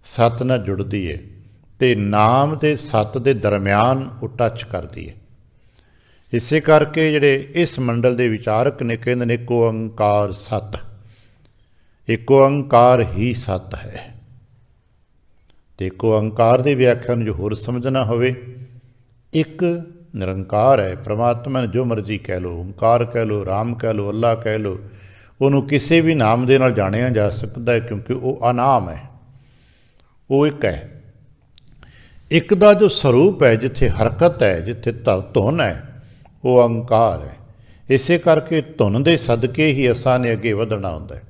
ਸੱਤ ਨਾਲ ਜੁੜਦੀ ਹੈ ਅਤੇ ਨਾਮ ਦੇ ਸੱਤ ਦੇ ਦਰਮਿਆਨ ਉਹ ਟੱਚ ਕਰਦੀ ਹੈ। ਇਸੇ ਕਰਕੇ ਜਿਹੜੇ ਇਸ ਮੰਡਲ ਦੇ ਵਿਚਾਰਕ ਨੇ ਕਹਿੰਦੇ ਨੇ ਇੱਕ ਓਂਕਾਰ ਸੱਤ, ਇੱਕ ਓਂਕਾਰ ਹੀ ਸੱਤ ਹੈ। ਅਤੇ ਇੱਕ ਓਂਕਾਰ ਦੀ ਵਿਆਖਿਆ ਨੂੰ ਜੋ ਹੋਰ ਸਮਝਣਾ ਹੋਵੇ, ਇੱਕ ਨਿਰੰਕਾਰ ਹੈ, ਪ੍ਰਮਾਤਮਾ ਨੂੰ ਜੋ ਮਰਜ਼ੀ ਕਹਿ ਲਓ, ਓਂਕਾਰ ਕਹਿ ਲਓ, ਰਾਮ ਕਹਿ ਲਓ, ਅੱਲਾ ਕਹਿ ਲਓ, ਉਹਨੂੰ ਕਿਸੇ ਵੀ ਨਾਮ ਦੇ ਨਾਲ ਜਾਣਿਆ ਜਾ ਸਕਦਾ ਹੈ ਕਿਉਂਕਿ ਉਹ ਅਨਾਮ ਹੈ, ਉਹ ਇੱਕ ਹੈ। ਇੱਕ ਦਾ ਜੋ ਸਰੂਪ ਹੈ, ਜਿੱਥੇ ਹਰਕਤ ਹੈ, ਜਿੱਥੇ ਧੁਨ ਹੈ, ਉਹ ਓਂਕਾਰ ਹੈ। ਇਸੇ ਕਰਕੇ ਧੁਨ ਦੇ ਸਦਕੇ ਹੀ ਅਸਾਂ ਨੇ ਅੱਗੇ ਵਧਣਾ ਹੁੰਦਾ ਹੈ।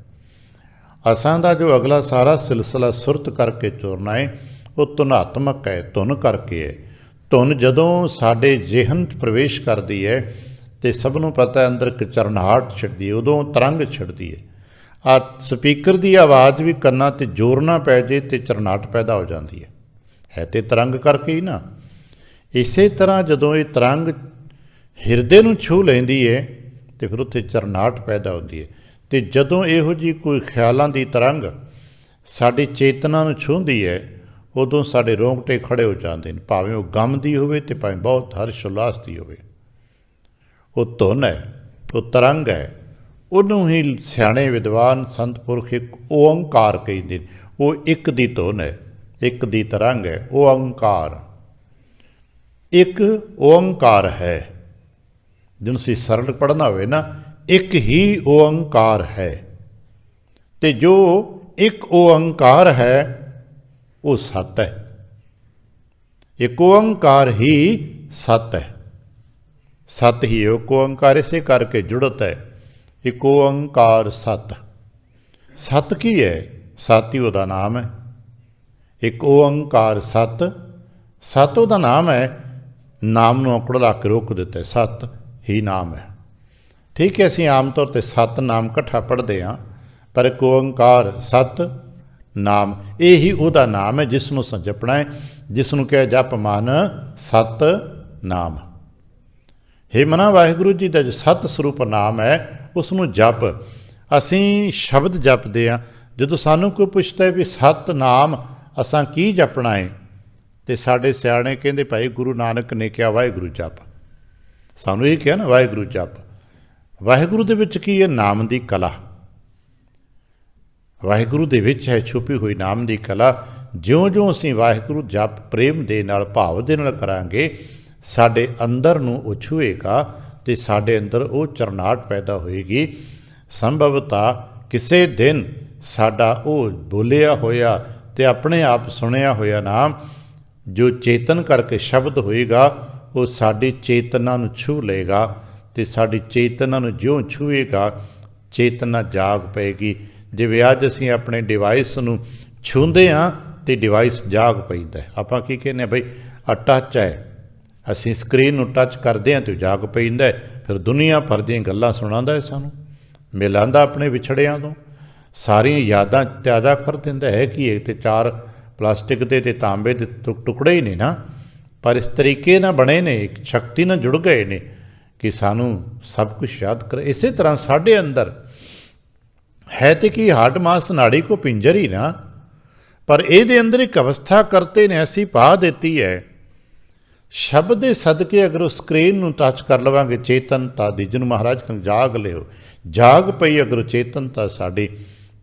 ਅਸਾਂ ਦਾ ਜੋ ਅਗਲਾ ਸਾਰਾ ਸਿਲਸਿਲਾ ਸੁਰਤ ਕਰਕੇ ਤੁਰਨਾ ਹੈ ਉਹ ਧੁਨਾਤਮਕ ਹੈ, ਧੁਨ ਕਰਕੇ ਹੈ। ਧੁਨ ਜਦੋਂ ਸਾਡੇ ਜ਼ਿਹਨ 'ਚ ਪ੍ਰਵੇਸ਼ ਕਰਦੀ ਹੈ ਅਤੇ ਸਭ ਨੂੰ ਪਤਾ ਅੰਦਰ ਇੱਕ ਚਰਨਾਹਟ ਛਿੜਦੀ ਹੈ, ਉਦੋਂ ਤਰੰਗ ਛਿੜਦੀ ਹੈ। ਸਪੀਕਰ ਦੀ ਆਵਾਜ਼ ਵੀ ਕੰਨਾਂ 'ਤੇ ਜ਼ੋਰ ਨਾ ਪੈ ਜੇ ਅਤੇ ਚਰਨਾਹਟ ਪੈਦਾ ਹੋ ਜਾਂਦੀ ਹੈ ਤੇ ਤਰੰਗ ਕਰਕੇ ਹੀ ਨਾ। ਇਸੇ ਤਰ੍ਹਾਂ ਜਦੋਂ ਇਹ ਤਰੰਗ ਹਿਰਦੇ ਨੂੰ ਛੂਹ ਲੈਂਦੀ ਹੈ ਅਤੇ ਫਿਰ ਉੱਥੇ ਚਰਨਾਹਟ ਪੈਦਾ ਹੁੰਦੀ ਹੈ। ਅਤੇ ਜਦੋਂ ਇਹੋ ਜਿਹੀ ਕੋਈ ਖਿਆਲਾਂ ਦੀ ਤਰੰਗ ਸਾਡੀ ਚੇਤਨਾ ਨੂੰ ਛੂਹਦੀ ਹੈ ਉਦੋਂ ਸਾਡੇ ਰੋਂਗਟੇ ਖੜ੍ਹੇ ਹੋ ਜਾਂਦੇ ਨੇ, ਭਾਵੇਂ ਉਹ ਗਮ ਦੀ ਹੋਵੇ ਅਤੇ ਭਾਵੇਂ ਬਹੁਤ ਹਰਸ਼ ਉਲਾਸ ਦੀ ਹੋਵੇ। ਉਹ ਧੁਨ ਹੈ, ਉਹ ਤਰੰਗ ਹੈ, ਉਹਨੂੰ ਹੀ ਸਿਆਣੇ ਵਿਦਵਾਨ ਸੰਤ ਪੁਰਖ ਇੱਕ ਓਂਕਾਰ ਕਹਿੰਦੇ ਨੇ। ਉਹ ਇੱਕ ਦੀ ਧੁਨ ਹੈ, ਇੱਕ ਦੀ ਤਰੰਗ ਹੈ, ਉਹ ਓਂਕਾਰ। ਇੱਕ ਓਂਕਾਰ ਹੈ, ਜਿਹਨੂੰ ਅਸੀਂ ਸਰਲ ਪੜ੍ਹਨਾ ਹੋਵੇ ਨਾ, ਇੱਕ ਹੀ ਓਂਕਾਰ ਹੈ। ਅਤੇ ਜੋ ਇੱਕ ਓਂਕਾਰ ਹੈ ਉਹ ਸੱਤ ਹੈ। ਇੱਕ ਓਂਕਾਰ ਹੀ ਸੱਤ ਹੈ, ਸੱਤ ਹੀ ਇੱਕ ਓਂਕਾਰ। ਇਸੇ ਕਰਕੇ ਜੁੜਤ ਹੈ ਇੱਕ ਓਂਕਾਰ ਸੱਤ। ਸੱਤ ਕੀ ਹੈ? ਸੱਤ ਹੀ ਉਹਦਾ ਨਾਮ ਹੈ। ਇੱਕ ਓਂਕਾਰ ਸੱਤ, ਸੱਤ ਉਹਦਾ ਨਾਮ ਹੈ। ਨਾਮ ਨੂੰ ਔਕੜ ਲਾ ਕੇ ਰੋਕ ਦਿੱਤਾ, ਸੱਤ ਹੀ ਨਾਮ ਹੈ। ਠੀਕ ਹੈ, ਅਸੀਂ ਆਮ ਤੌਰ 'ਤੇ ਸੱਤ ਨਾਮ ਇਕੱਠਾ ਪੜ੍ਹਦੇ ਹਾਂ, ਪਰ ਇੱਕ ਓਂਕਾਰ ਸੱਤ ਨਾਮ, ਇਹ ਹੀ ਉਹਦਾ ਨਾਮ ਹੈ ਜਿਸ ਨੂੰ ਅਸੀਂ ਜਪਣਾ ਹੈ, ਜਿਸ ਨੂੰ ਕਿਹਾ ਜਪ ਮਨ ਸਤ ਨਾਮ। ਹੇ ਮਨਾ ਵਾਹਿਗੁਰੂ ਜੀ ਦਾ ਜੋ ਸਤ ਸਰੂਪ ਨਾਮ ਹੈ ਉਸ ਨੂੰ ਜਪ। ਅਸੀਂ ਸ਼ਬਦ ਜਪਦੇ ਹਾਂ। ਜਦੋਂ ਸਾਨੂੰ ਕੋਈ ਪੁੱਛਦਾ ਵੀ ਸਤਿਨਾਮ ਅਸਾਂ ਕੀ ਜਪਣਾ ਹੈ, ਤੇ ਸਾਡੇ ਸਿਆਣੇ ਕਹਿੰਦੇ ਭਾਈ ਗੁਰੂ ਨਾਨਕ ਨੇ ਕਿਹਾ ਵਾਹਿਗੁਰੂ ਜਪ। ਸਾਨੂੰ ਇਹ ਕਿਹਾ ਨਾ ਵਾਹਿਗੁਰੂ ਜਪ। ਵਾਹਿਗੁਰੂ ਦੇ ਵਿੱਚ ਕੀ ਹੈ? ਨਾਮ ਦੀ ਕਲਾ। ਵਾਹਿਗੁਰੂ ਦੇ ਵਿੱਚ ਹੈ ਛੁਪੀ ਹੋਈ ਨਾਮ ਦੀ ਕਲਾ। ਜਿਉਂ-ਜਿਉਂ ਅਸੀਂ ਵਾਹਿਗੁਰੂ ਜਪ ਪ੍ਰੇਮ ਦੇ ਨਾਲ, ਭਾਵ ਦੇ ਨਾਲ ਕਰਾਂਗੇ, ਸਾਡੇ ਅੰਦਰ ਨੂੰ ਉਹ ਛੂਹੇਗਾ ਅਤੇ ਸਾਡੇ ਅੰਦਰ ਉਹ ਚਰਨਾਹਟ ਪੈਦਾ ਹੋਏਗੀ। ਸੰਭਵਤਾ ਕਿਸੇ ਦਿਨ ਸਾਡਾ ਉਹ ਬੋਲਿਆ ਹੋਇਆ ਅਤੇ ਆਪਣੇ ਆਪ ਸੁਣਿਆ ਹੋਇਆ ਨਾਮ ਜੋ ਚੇਤਨ ਕਰਕੇ ਸ਼ਬਦ ਹੋਏਗਾ, ਉਹ ਸਾਡੀ ਚੇਤਨਾ ਨੂੰ ਛੂਹ ਲਏਗਾ ਅਤੇ ਸਾਡੀ ਚੇਤਨਾ ਨੂੰ ਜਿਉਂ ਛੂਹੇਗਾ ਚੇਤਨਾ ਜਾਗ ਪਏਗੀ। ਜਿਵੇਂ ਅੱਜ ਅਸੀਂ ਆਪਣੇ ਡਿਵਾਈਸ ਨੂੰ ਛੂੰਹਦੇ ਹਾਂ ਅਤੇ ਡਿਵਾਈਸ ਜਾਗ ਪੈਂਦਾ। ਆਪਾਂ ਕੀ ਕਹਿੰਦੇ ਹਾਂ ਬਈ ਆ ਟੱਚ ਹੈ, ਅਸੀਂ ਸਕਰੀਨ ਨੂੰ ਟੱਚ ਕਰਦੇ ਹਾਂ ਅਤੇ ਜਾਗ ਪੈਂਦਾ। ਫਿਰ ਦੁਨੀਆ ਭਰ ਦੀਆਂ ਗੱਲਾਂ ਸੁਣਾਉਂਦਾ ਹੈ, ਸਾਨੂੰ ਮਿਲਾਉਂਦਾ ਆਪਣੇ ਵਿਛੜਿਆਂ ਤੋਂ, ਸਾਰੀਆਂ ਯਾਦਾਂ ਤਾਜ਼ਾ ਕਰ ਦਿੰਦਾ ਹੈ। ਕਿ ਇਹ ਤੇ 4 ਪਲਾਸਟਿਕ ਦੇ ਅਤੇ ਤਾਂਬੇ ਦੇ ਟੁਕੜੇ ਹੀ ਨੇ ਨਾ, ਪਰ ਇਸ ਤਰੀਕੇ ਨਾਲ ਬਣੇ ਨੇ, ਇੱਕ ਸ਼ਕਤੀ ਨਾਲ ਜੁੜ ਗਏ ਨੇ ਕਿ ਸਾਨੂੰ ਸਭ ਕੁਝ ਯਾਦ ਕਰੇ। ਇਸੇ ਤਰ੍ਹਾਂ ਸਾਡੇ ਅੰਦਰ ਹੈ ਤੇ ਕੀ ਹਾਰਟ ਮਾਸ ਨਾੜੀ ਕੋ ਪਿੰਜਰ ਹੀ ਨਾ, ਪਰ ਇਹਦੇ ਅੰਦਰ ਇੱਕ ਅਵਸਥਾ ਕਰਤੇ ਨੇ ਐਸੀ ਪਾ ਦਿੱਤੀ ਹੈ। ਸ਼ਬਦ ਦੇ ਸਦਕੇ ਅਗਰ ਉਹ ਸਕਰੀਨ ਨੂੰ ਟੱਚ ਕਰ ਲਵਾਂਗੇ ਚੇਤਨਤਾ ਦੀ, ਜਿਹਨੂੰ ਮਹਾਰਾਜ ਕਹਿੰਦੇ ਜਾਗ ਲਿਓ, ਜਾਗ ਪਈ ਅਗਰ ਚੇਤਨਤਾ ਸਾਡੀ,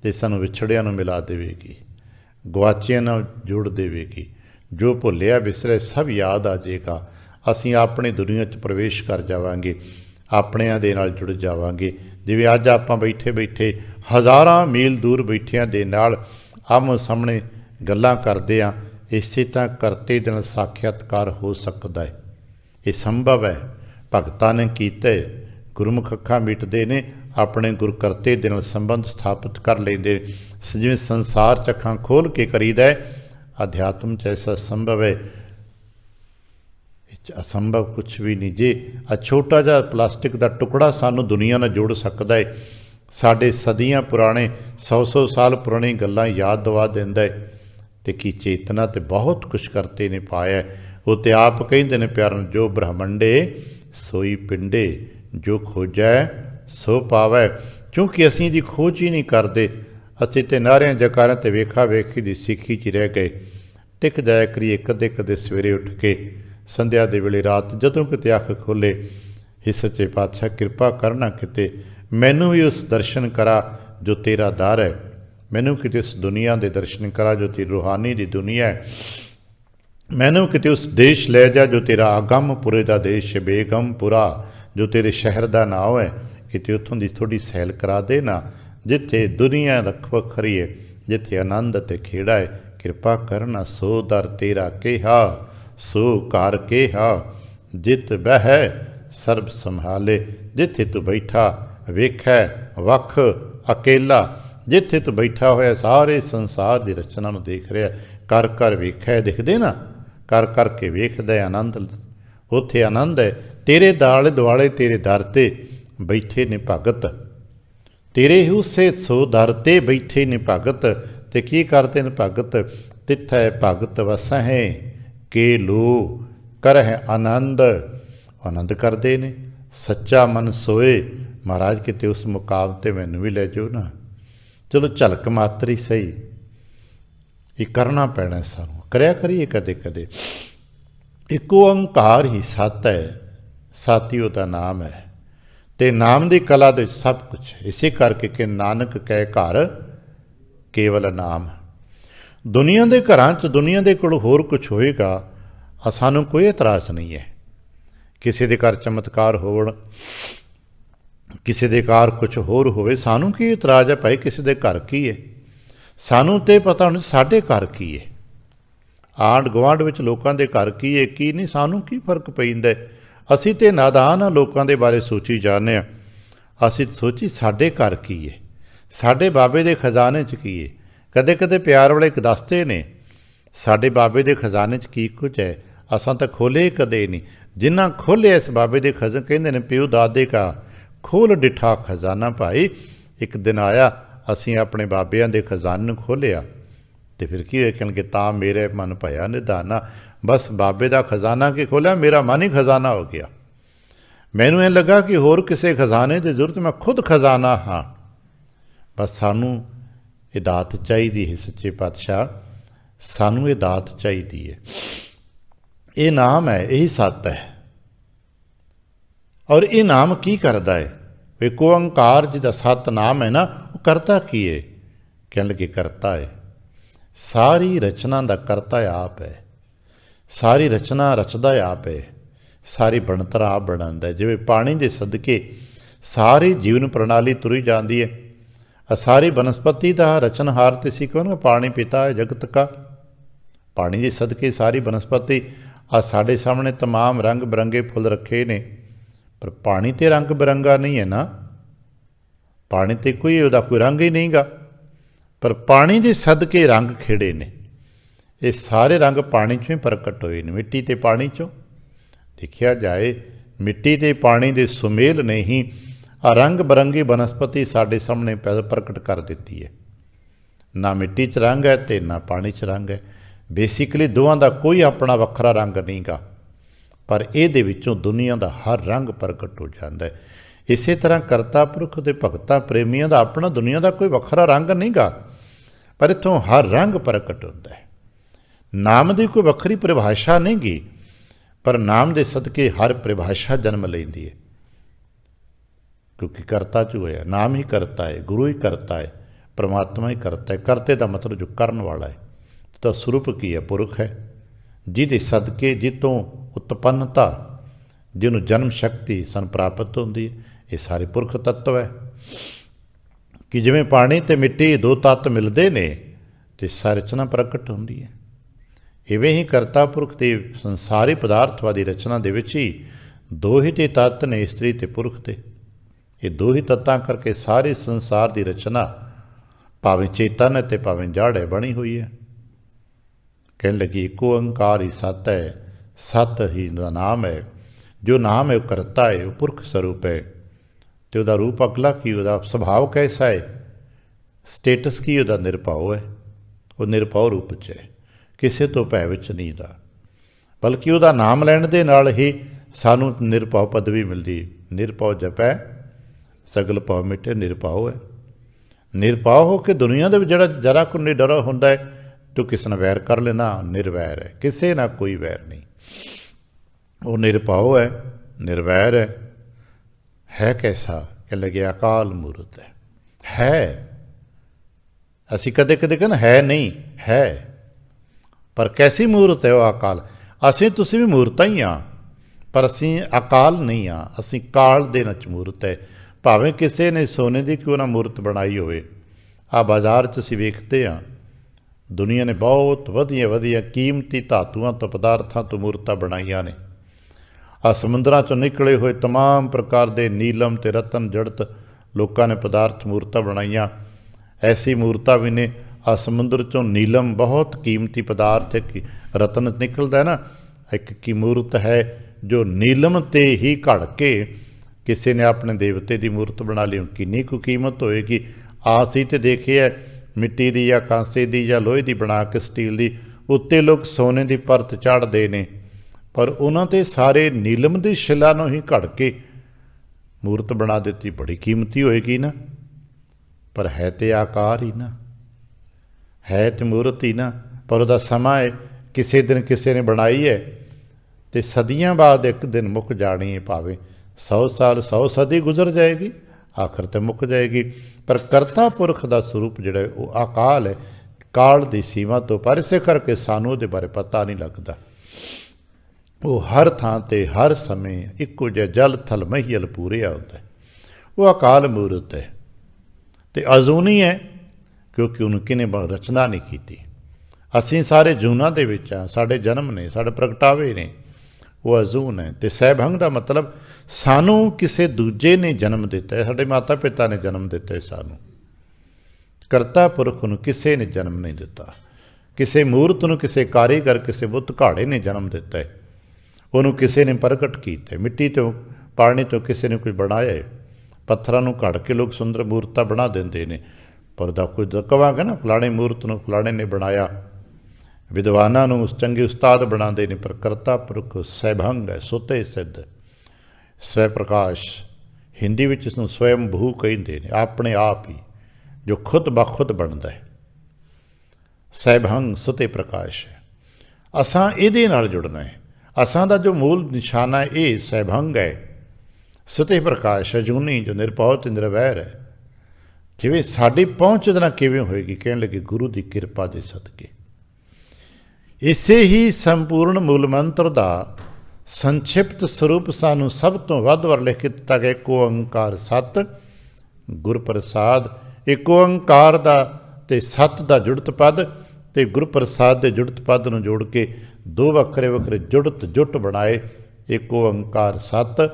ਤੇ ਸਾਨੂੰ ਵਿਛੜਿਆਂ ਨੂੰ ਮਿਲਾ ਦੇਵੇਗੀ, ਗੁਆਚਿਆਂ ਨਾਲ ਜੋੜ ਦੇਵੇਗੀ। ਜੋ ਭੁੱਲਿਆ ਵਿਸਰਿਆ ਸਭ ਯਾਦ ਆ ਜਾਏਗਾ। ਅਸੀਂ ਆਪਣੀ ਦੁਨੀਆ 'ਚ ਪ੍ਰਵੇਸ਼ ਕਰ ਜਾਵਾਂਗੇ, ਆਪਣਿਆਂ ਦੇ ਨਾਲ ਜੁੜ ਜਾਵਾਂਗੇ। ਜਿਵੇਂ ਅੱਜ ਆਪਾਂ ਬੈਠੇ ਬੈਠੇ ਹਜ਼ਾਰਾਂ ਮੀਲ ਦੂਰ ਬੈਠਿਆਂ ਦੇ ਨਾਲ ਆਮੋ ਸਾਹਮਣੇ ਗੱਲਾਂ ਕਰਦੇ ਹਾਂ, ਇਸੇ ਤਰ੍ਹਾਂ ਕਰਤੇ ਦੇ ਨਾਲ ਸਾਖਿਆਤਕਾਰ ਹੋ ਸਕਦਾ ਹੈ। ਇਹ ਸੰਭਵ ਹੈ। ਭਗਤਾਂ ਨੇ ਕੀਤੇ। ਗੁਰਮੁਖ ਅੱਖਾਂ ਮੀਟਦੇ ਨੇ, ਆਪਣੇ ਗੁਰਕਰਤੇ ਦੇ ਨਾਲ ਸੰਬੰਧ ਸਥਾਪਿਤ ਕਰ ਲੈਂਦੇ। ਜਿਵੇਂ ਸੰਸਾਰ 'ਚ ਅੱਖਾਂ ਖੋਲ੍ਹ ਕੇ ਕਰੀਦਾ ਹੈ, ਅਧਿਆਤਮ 'ਚ ਐਸਾ ਸੰਭਵ ਹੈ। ਅਸੰਭਵ ਕੁਛ ਵੀ ਨਹੀਂ। ਜੇ ਆ ਛੋਟਾ ਜਿਹਾ ਪਲਾਸਟਿਕ ਦਾ ਟੁਕੜਾ ਸਾਨੂੰ ਦੁਨੀਆ ਨਾਲ ਜੋੜ ਸਕਦਾ ਹੈ, ਸਾਡੇ ਸਦੀਆਂ ਪੁਰਾਣੇ 100 ਸਾਲ ਪੁਰਾਣੀ ਗੱਲਾਂ ਯਾਦ ਦਿਵਾ ਦਿੰਦਾ ਹੈ। ਅਤੇ ਕੀ ਚੇਤਨਾ ਤੇ ਬਹੁਤ ਕੁਛ ਕਰਤੇ ਨੇ ਪਾਇਆ। ਉਹ ਤੇ ਆਪ ਕਹਿੰਦੇ ਨੇ ਪਿਆਰ ਨੂੰ, ਜੋ ਬ੍ਰਹਮੰਡੇ ਸੋਈ ਪਿੰਡੇ, ਜੋ ਖੋਜੈ ਸੋ ਪਾਵੈ। ਕਿਉਂਕਿ ਅਸੀਂ ਇਹਦੀ ਖੋਜ ਹੀ ਨਹੀਂ ਕਰਦੇ, ਅਸੀਂ ਤੇ ਨਾਰਿਆਂ ਜਕਾਰਿਆਂ ਤੇ ਵੇਖਾ ਵੇਖੀ ਦੀ ਸਿੱਖੀ 'ਚ ਰਹਿ ਗਏ। ਟਿਕ ਜਾਇਆ ਕਰੀਏ ਕਦੇ ਕਦੇ ਸਵੇਰੇ ਉੱਠ ਕੇ, ਸੰਧਿਆ ਦੇ ਵੇਲੇ, ਰਾਤ, ਜਦੋਂ ਕਿਤੇ ਅੱਖ ਖੋਲ੍ਹੇ, ਹੇ ਸੱਚੇ ਪਾਤਸ਼ਾਹ ਕਿਰਪਾ ਕਰਨਾ ਕਿਤੇ ਮੈਨੂੰ ਵੀ ਉਸ ਦਰਸ਼ਨ ਕਰਾ ਜੋ ਤੇਰਾ ਦਰ ਹੈ, ਮੈਨੂੰ ਕਿਤੇ ਉਸ ਦੁਨੀਆ ਦੇ ਦਰਸ਼ਨ ਕਰਾ ਜੋ ਤੇਰੀ ਰੂਹਾਨੀ ਦੀ ਦੁਨੀਆ ਹੈ, ਮੈਨੂੰ ਕਿਤੇ ਉਸ ਦੇਸ਼ ਲੈ ਜਾ ਜੋ ਤੇਰਾ ਅਗੰਮਪੁਰੇ ਦਾ ਦੇਸ਼ ਹੈ, ਬੇਗਮਪੁਰਾ ਜੋ ਤੇਰੇ ਸ਼ਹਿਰ ਦਾ ਨਾਮ ਹੈ। ਕਿਤੇ ਉੱਥੋਂ ਦੀ ਥੋੜ੍ਹੀ ਸੈਲ ਕਰਾ ਦੇ ਨਾ, ਜਿੱਥੇ ਦੁਨੀਆ ਵੱਖ ਵੱਖਰੀ ਹੈ, ਜਿੱਥੇ ਆਨੰਦ ਅਤੇ ਖੇੜਾ ਹੈ। ਕਿਰਪਾ ਕਰਨਾ ਸੋ ਦਰ ਤੇਰਾ ਕਿਹਾ, ਸੋ ਘਰ ਕਿਹਾ, ਜਿਤ ਬਹਿ ਸਰਬ ਸੰਭਾਲੇ। ਜਿੱਥੇ ਤੂੰ ਬੈਠਾ ਵੇਖੈ ਵੱਖ ਅਕੇਲਾ, ਜਿੱਥੇ ਤੂੰ ਬੈਠਾ ਹੋਇਆ ਸਾਰੇ ਸੰਸਾਰ ਦੀ ਰਚਨਾ ਨੂੰ ਦੇਖ ਰਿਹਾ। ਕਰ ਕਰ ਵੇਖੈ, ਦਿਖਦੇ ਨਾ, ਕਰ ਕਰਕੇ ਵੇਖਦਾ ਆਨੰਦ, ਉੱਥੇ ਆਨੰਦ ਹੈ। ਤੇਰੇ ਦਾਲੇ ਦੁਆਲੇ ਤੇਰੇ ਦਰ 'ਤੇ ਬੈਠੇ ਨੇ ਭਗਤ, ਤੇਰੇ ਉਸੇ ਸੋ ਦਰ 'ਤੇ ਬੈਠੇ ਨੇ ਭਗਤ। ਅਤੇ ਕੀ ਕਰਦੇ ਨੇ ਭਗਤ? ਤਿੱਥੈ ਭਗਤ ਵਸਹਿ ਕੇ ਲੋ ਕਰਹਿ ਆਨੰਦ। ਆਨੰਦ ਕਰਦੇ ਨੇ। ਸੱਚਾ ਮਨ ਸੋਏ। ਮਹਾਰਾਜ ਕਿਤੇ ਉਸ ਮੁਕਾਮ 'ਤੇ ਮੈਨੂੰ ਵੀ ਲੈ ਜਾਓ ਨਾ। ਚਲੋ ਝਲਕ ਮਾਤਰੀ ਸਹੀ, ਇਹ ਕਰਨਾ ਪੈਣਾ ਸਾਨੂੰ, ਕਰਿਆ ਕਰੀਏ ਕਦੇ ਕਦੇ। ਇੱਕ ਓਅੰਕਾਰ ਹੀ ਸੱਤ ਹੈ, ਸਤਿ ਉਹਦਾ ਨਾਮ ਹੈ, ਅਤੇ ਨਾਮ ਦੀ ਕਲਾ ਦੇ ਵਿੱਚ ਸਭ ਕੁਛ। ਇਸੇ ਕਰਕੇ ਕਿ ਨਾਨਕ ਕਹਿ ਘਰ ਕੇਵਲ ਨਾਮ। ਦੁਨੀਆ ਦੇ ਘਰਾਂ 'ਚ ਦੁਨੀਆ ਦੇ ਕੋਲ ਹੋਰ ਕੁਛ ਹੋਏਗਾ, ਸਾਨੂੰ ਕੋਈ ਇਤਰਾਜ਼ ਨਹੀਂ ਹੈ। ਕਿਸੇ ਦੇ ਘਰ ਚਮਤਕਾਰ ਹੋਣ, ਕਿਸੇ ਦੇ ਘਰ ਕੁਛ ਹੋਰ ਹੋਵੇ, ਸਾਨੂੰ ਕੀ ਇਤਰਾਜ਼ ਹੈ ਭਾਈ? ਕਿਸੇ ਦੇ ਘਰ ਕੀ ਹੈ? ਸਾਨੂੰ ਤਾਂ ਪਤਾ ਨਹੀਂ ਸਾਡੇ ਘਰ ਕੀ ਹੈ। ਆਂਢ ਗੁਆਂਢ ਵਿੱਚ ਲੋਕਾਂ ਦੇ ਘਰ ਕੀ ਹੈ ਕੀ ਨਹੀਂ, ਸਾਨੂੰ ਕੀ ਫਰਕ ਪੈਂਦਾ? ਅਸੀਂ ਤਾਂ ਨਾਦਾਨ ਹਾਂ, ਲੋਕਾਂ ਦੇ ਬਾਰੇ ਸੋਚੀ ਜਾਂਦੇ ਹਾਂ। ਅਸੀਂ ਸੋਚੀ ਸਾਡੇ ਘਰ ਕੀ ਹੈ, ਸਾਡੇ ਬਾਬੇ ਦੇ ਖਜ਼ਾਨੇ 'ਚ ਕੀ ਹੈ। ਕਦੇ ਕਦੇ ਪਿਆਰ ਵਾਲੇ ਇੱਕ ਦੱਸਦੇ ਨੇ ਸਾਡੇ ਬਾਬੇ ਦੇ ਖਜ਼ਾਨੇ 'ਚ ਕੀ ਕੁਝ ਹੈ, ਅਸਾਂ ਤਾਂ ਖੋਲ੍ਹੇ ਕਦੇ ਨਹੀਂ। ਜਿਨ੍ਹਾਂ ਖੋਲ੍ਹਿਆ ਇਸ ਬਾਬੇ ਦੇ ਖਜ਼ਾਨੇ, ਕਹਿੰਦੇ ਨੇ ਪਿਓ ਦਾਦੇ ਕਾ ਖੋਲ੍ਹ ਡਿੱਠਾ ਖਜ਼ਾਨਾ। ਭਾਈ ਇੱਕ ਦਿਨ ਆਇਆ, ਅਸੀਂ ਆਪਣੇ ਬਾਬਿਆਂ ਦੇ ਖਜ਼ਾਨੇ ਨੂੰ ਖੋਲ੍ਹਿਆ, ਅਤੇ ਫਿਰ ਕੀ ਹੋਇਆ? ਕਹਿਣਗੇ ਤਾਂ ਮੇਰੇ ਮਨ ਭਇਆ ਨਿਧਾਨਾ। ਬਸ ਬਾਬੇ ਦਾ ਖਜ਼ਾਨਾ ਕੀ ਖੋਲ੍ਹਿਆ, ਮੇਰਾ ਮਨ ਹੀ ਖਜ਼ਾਨਾ ਹੋ ਗਿਆ। ਮੈਨੂੰ ਇਹ ਲੱਗਾ ਕਿ ਹੋਰ ਕਿਸੇ ਖਜ਼ਾਨੇ ਦੀ ਜ਼ਰੂਰਤ, ਮੈਂ ਖੁਦ ਖਜ਼ਾਨਾ ਹਾਂ। बस सानू ये दात चाहिए है सच्चे पातशाह, सानू ये दात चाहिए है। ये नाम है, यही सत्य है। और ये नाम की करता है? एक ओंकार जिहदा सत नाम है ना, वो करता की है? कहने लगे करता है, सारी रचना का करता आप है। सारी रचना रचदा आप है, सारी बनतर आप बनांदा है। जिवें पानी के सदके सारी जीवन प्रणाली तुरी जाती है। सारी बनस्पति का रचनहार तो सी कहो ना, पानी पिता है जगत का। पानी के सदके सारी बनस्पति आ साढ़े सामने तमाम रंग बिरंगे फुल रखे ने, पर पानी तो रंग बिरंगा नहीं है ना। पानी तो कोई उहदा कोई रंग ही नहीं गा, पर पानी के सदके रंग खिड़े ने। ये सारे रंग पानी चों ही प्रकट होए ने, मिट्टी ते पानी चों। देखिया जाए, मिट्टी ते पानी के सुमेल ने ही रंग बिरंगी बनस्पति साढ़े सामने प्रकट कर दी है। ना मिट्टी च रंग है तो ना पानी च रंग है। बेसिकली दोवां का कोई अपना वखरा रंग नहीं गा, पर ये विचों दुनिया का हर रंग प्रकट हो जाता है। इस तरह करता पुरख के भगतां प्रेमियों का अपना दुनिया का कोई वखरा रंग नहीं गा, पर इत्थों हर रंग प्रकट होता है। नाम की कोई वखरी परिभाषा नहीं गी, पर नाम के सदके हर परिभाषा जन्म लेंदी है, क्योंकि करता जो है, नाम ही करता है, गुरु ही करता है, परमात्मा ही करता है। करते का मतलब जो करन वाला है, तो स्वरूप की है, पुरख है, जिहदे सदके जितों उत्पन्नता, जिन्हों जन्म शक्ति सन प्राप्त होती है। ये सारे पुरख तत्व है कि जिवें पानी ते मिट्टी दो तत्त मिलते ने तो सारी रचना प्रकट होती है। इवें ही करता पुरख के संसारी पदार्थवादी रचना दे विच ही दो ही ते तत्त ने, इस्त्री ते पुरख ते। ये दो ही तत्तां करके सारे संसार की रचना भावें चेतन है तो भावें जड़ है बनी हुई है। कहने लगी एक ओंकार ही सत है, सत ही नाम है। जो नाम है वो करता है, वो पुरख स्वरूप है। तो वह रूप अगला की, वह सुभाव कैसा है, स्टेटस की, वह निरभाव है। वो निरभाव रूप च है, किसी तो भय विच नहीं दा, बल्कि वह नाम लैण दे नाल ही सानू निरभाव पदवी मिलती। निरभाव जपै सगल भाव मिटे, निरभाव है। निरभाव हो के दुनिया के जरा जरा को निडरा होंदा है, तो किसी ने वैर कर लेना, निर्वैर है, किसी ना कोई वैर नहीं। वो निरभाव है, निर्वैर है कैसा? कह लगे अकाल मूर्त है। असी कदे कदे कहना है नहीं है, पर कैसी मूर्त है वो अकाल? असी तुसी भी मूर्तां ही हाँ, पर असी अकाल नहीं हाँ, असी काल दे नच मूर्त है। भावें किसी ने सोने की क्यों ना मूर्त बनाई होवे। आ बाजार च असी वेखते हाँ, दुनिया ने बहुत वधिया वधिया कीमती धातुआं तो पदार्थां तो मूर्तां बनाईयां ने। आ समुद्रां चों निकले हुए तमाम प्रकार के नीलम ते रतन जड़त लोगों ने पदार्थ मूर्तां बनाईयां। ऐसी मूर्तां भी ने, आ समुद्र चों नीलम बहुत कीमती पदार्थ है, रतन निकलता है ना। एक की मूर्त है जो नीलम ते ही घड़ के किसी ने अपने देवते की मूर्त बना ली। किन्नी को कीमत होएगी? आसी तो देखी है मिट्टी की या कांसे की या लोहे की बना के स्टील की, उत्ते लोग सोने की परत चाढ़ते हैं, पर उन्होंने सारे नीलम की शिला नूं ही घड़ के मूर्त बना दी। बड़ी कीमती होएगी ना, पर है तो आकार ही ना, है तो मूर्त ही ना। पर वह समा है, किसी दिन किसी ने बनाई है तो सदियां बाद एक दिन मुक जानी है। भावें 100 साल 100 सदी गुजर जाएगी, आखिर तो मुक जाएगी। पर करता पुरख का स्वरूप जिहड़ा वो अकाल है, काल की सीमा तो पर, इसे करके सानू उहदे बारे पता नहीं लगता। वो हर थां ते हर समय इक्को जिहा जल थल महियल पूरिया होता है। वो अकाल मूर्त है तो अजूनी है, क्योंकि उनकी ने रचना नहीं की। असीं सारे जूना दे विच आ, साडे जन्म ने, साडे प्रगटावे ने, वो अजून है। तो सहभंग का मतलब सानू किसी दूजे ने जन्म दिता है, साडे माता पिता ने जन्म दिता है सानू। करता पुरख नूं किसी ने जन्म नहीं दिता। किसी मूर्त नूं, किसी कारीगर, किसी बुत घाड़े ने जन्म दिता है, उन्होंने किसी ने प्रगट किया। मिट्टी तो पानी तो किसी ने कोई बनाया है, पत्थरों नूं घड़ के लोग सुंदर मूर्तां बना देंदे ने, पर दा कोई कहांगे ना फलाणे मूर्त नूं फलाणे ने बनाया। विद्वानां नूं चंगे उस्ताद बनाते हैं, पर करता पुरख सहभंग है, सुते सिद्ध, स्वै प्रकाश। हिंदी में इसनूं स्वयंभू कहिंदे ने, अपने आप ही जो खुद बखुद बनता है। सैभंग सुते प्रकाश है। असां ਇਹਦੇ ਨਾਲ जुड़ना है। असां ਦਾ जो मूल निशाना ये सैभंग है, सुते प्रकाश है, जूनी जो निरभਉ ਤੇ ਨਿਰਵੈਰ है। ਜਿਵੇਂ ਸਾਡੀ ਪਹੁੰਚ ਇਹਦੇ ਨਾਲ ਕਿਵੇਂ ਹੋਏਗੀ? ਕਹਿਣ ਲੱਗੇ ਗੁਰੂ ਦੀ ਕਿਰਪਾ ਦੇ ਸਦਕੇ। ਇਸੇ ਹੀ ਸੰਪੂਰਨ ਮੂਲ ਮੰਤਰ ਦਾ ਸੰਖਿਪਤ ਸਰੂਪ ਸਾਨੂੰ ਸਭ ਤੋਂ ਵੱਧ ਵਾਰ ਲਿਖ ਕੇ ਦਿੱਤਾ ਗਿਆ। ਏਕ ਓੰਕਾਰ ਸਤ ਗੁਰ ਪ੍ਰਸਾਦ। ਏਕ ਓੰਕਾਰ ਦਾ ਤੇ ਸਤ ਦਾ ਜੁੜਤ ਪਦ ਤੇ ਗੁਰ ਪ੍ਰਸਾਦ ਦੇ ਜੁੜਤ ਪਦ ਨੂੰ ਜੋੜ ਕੇ ਦੋ ਵੱਖਰੇ ਵੱਖਰੇ ਜੁੜਤ ਜੁਟ ਬਣਾਏ। ਏਕ ਓੰਕਾਰ ਸਤ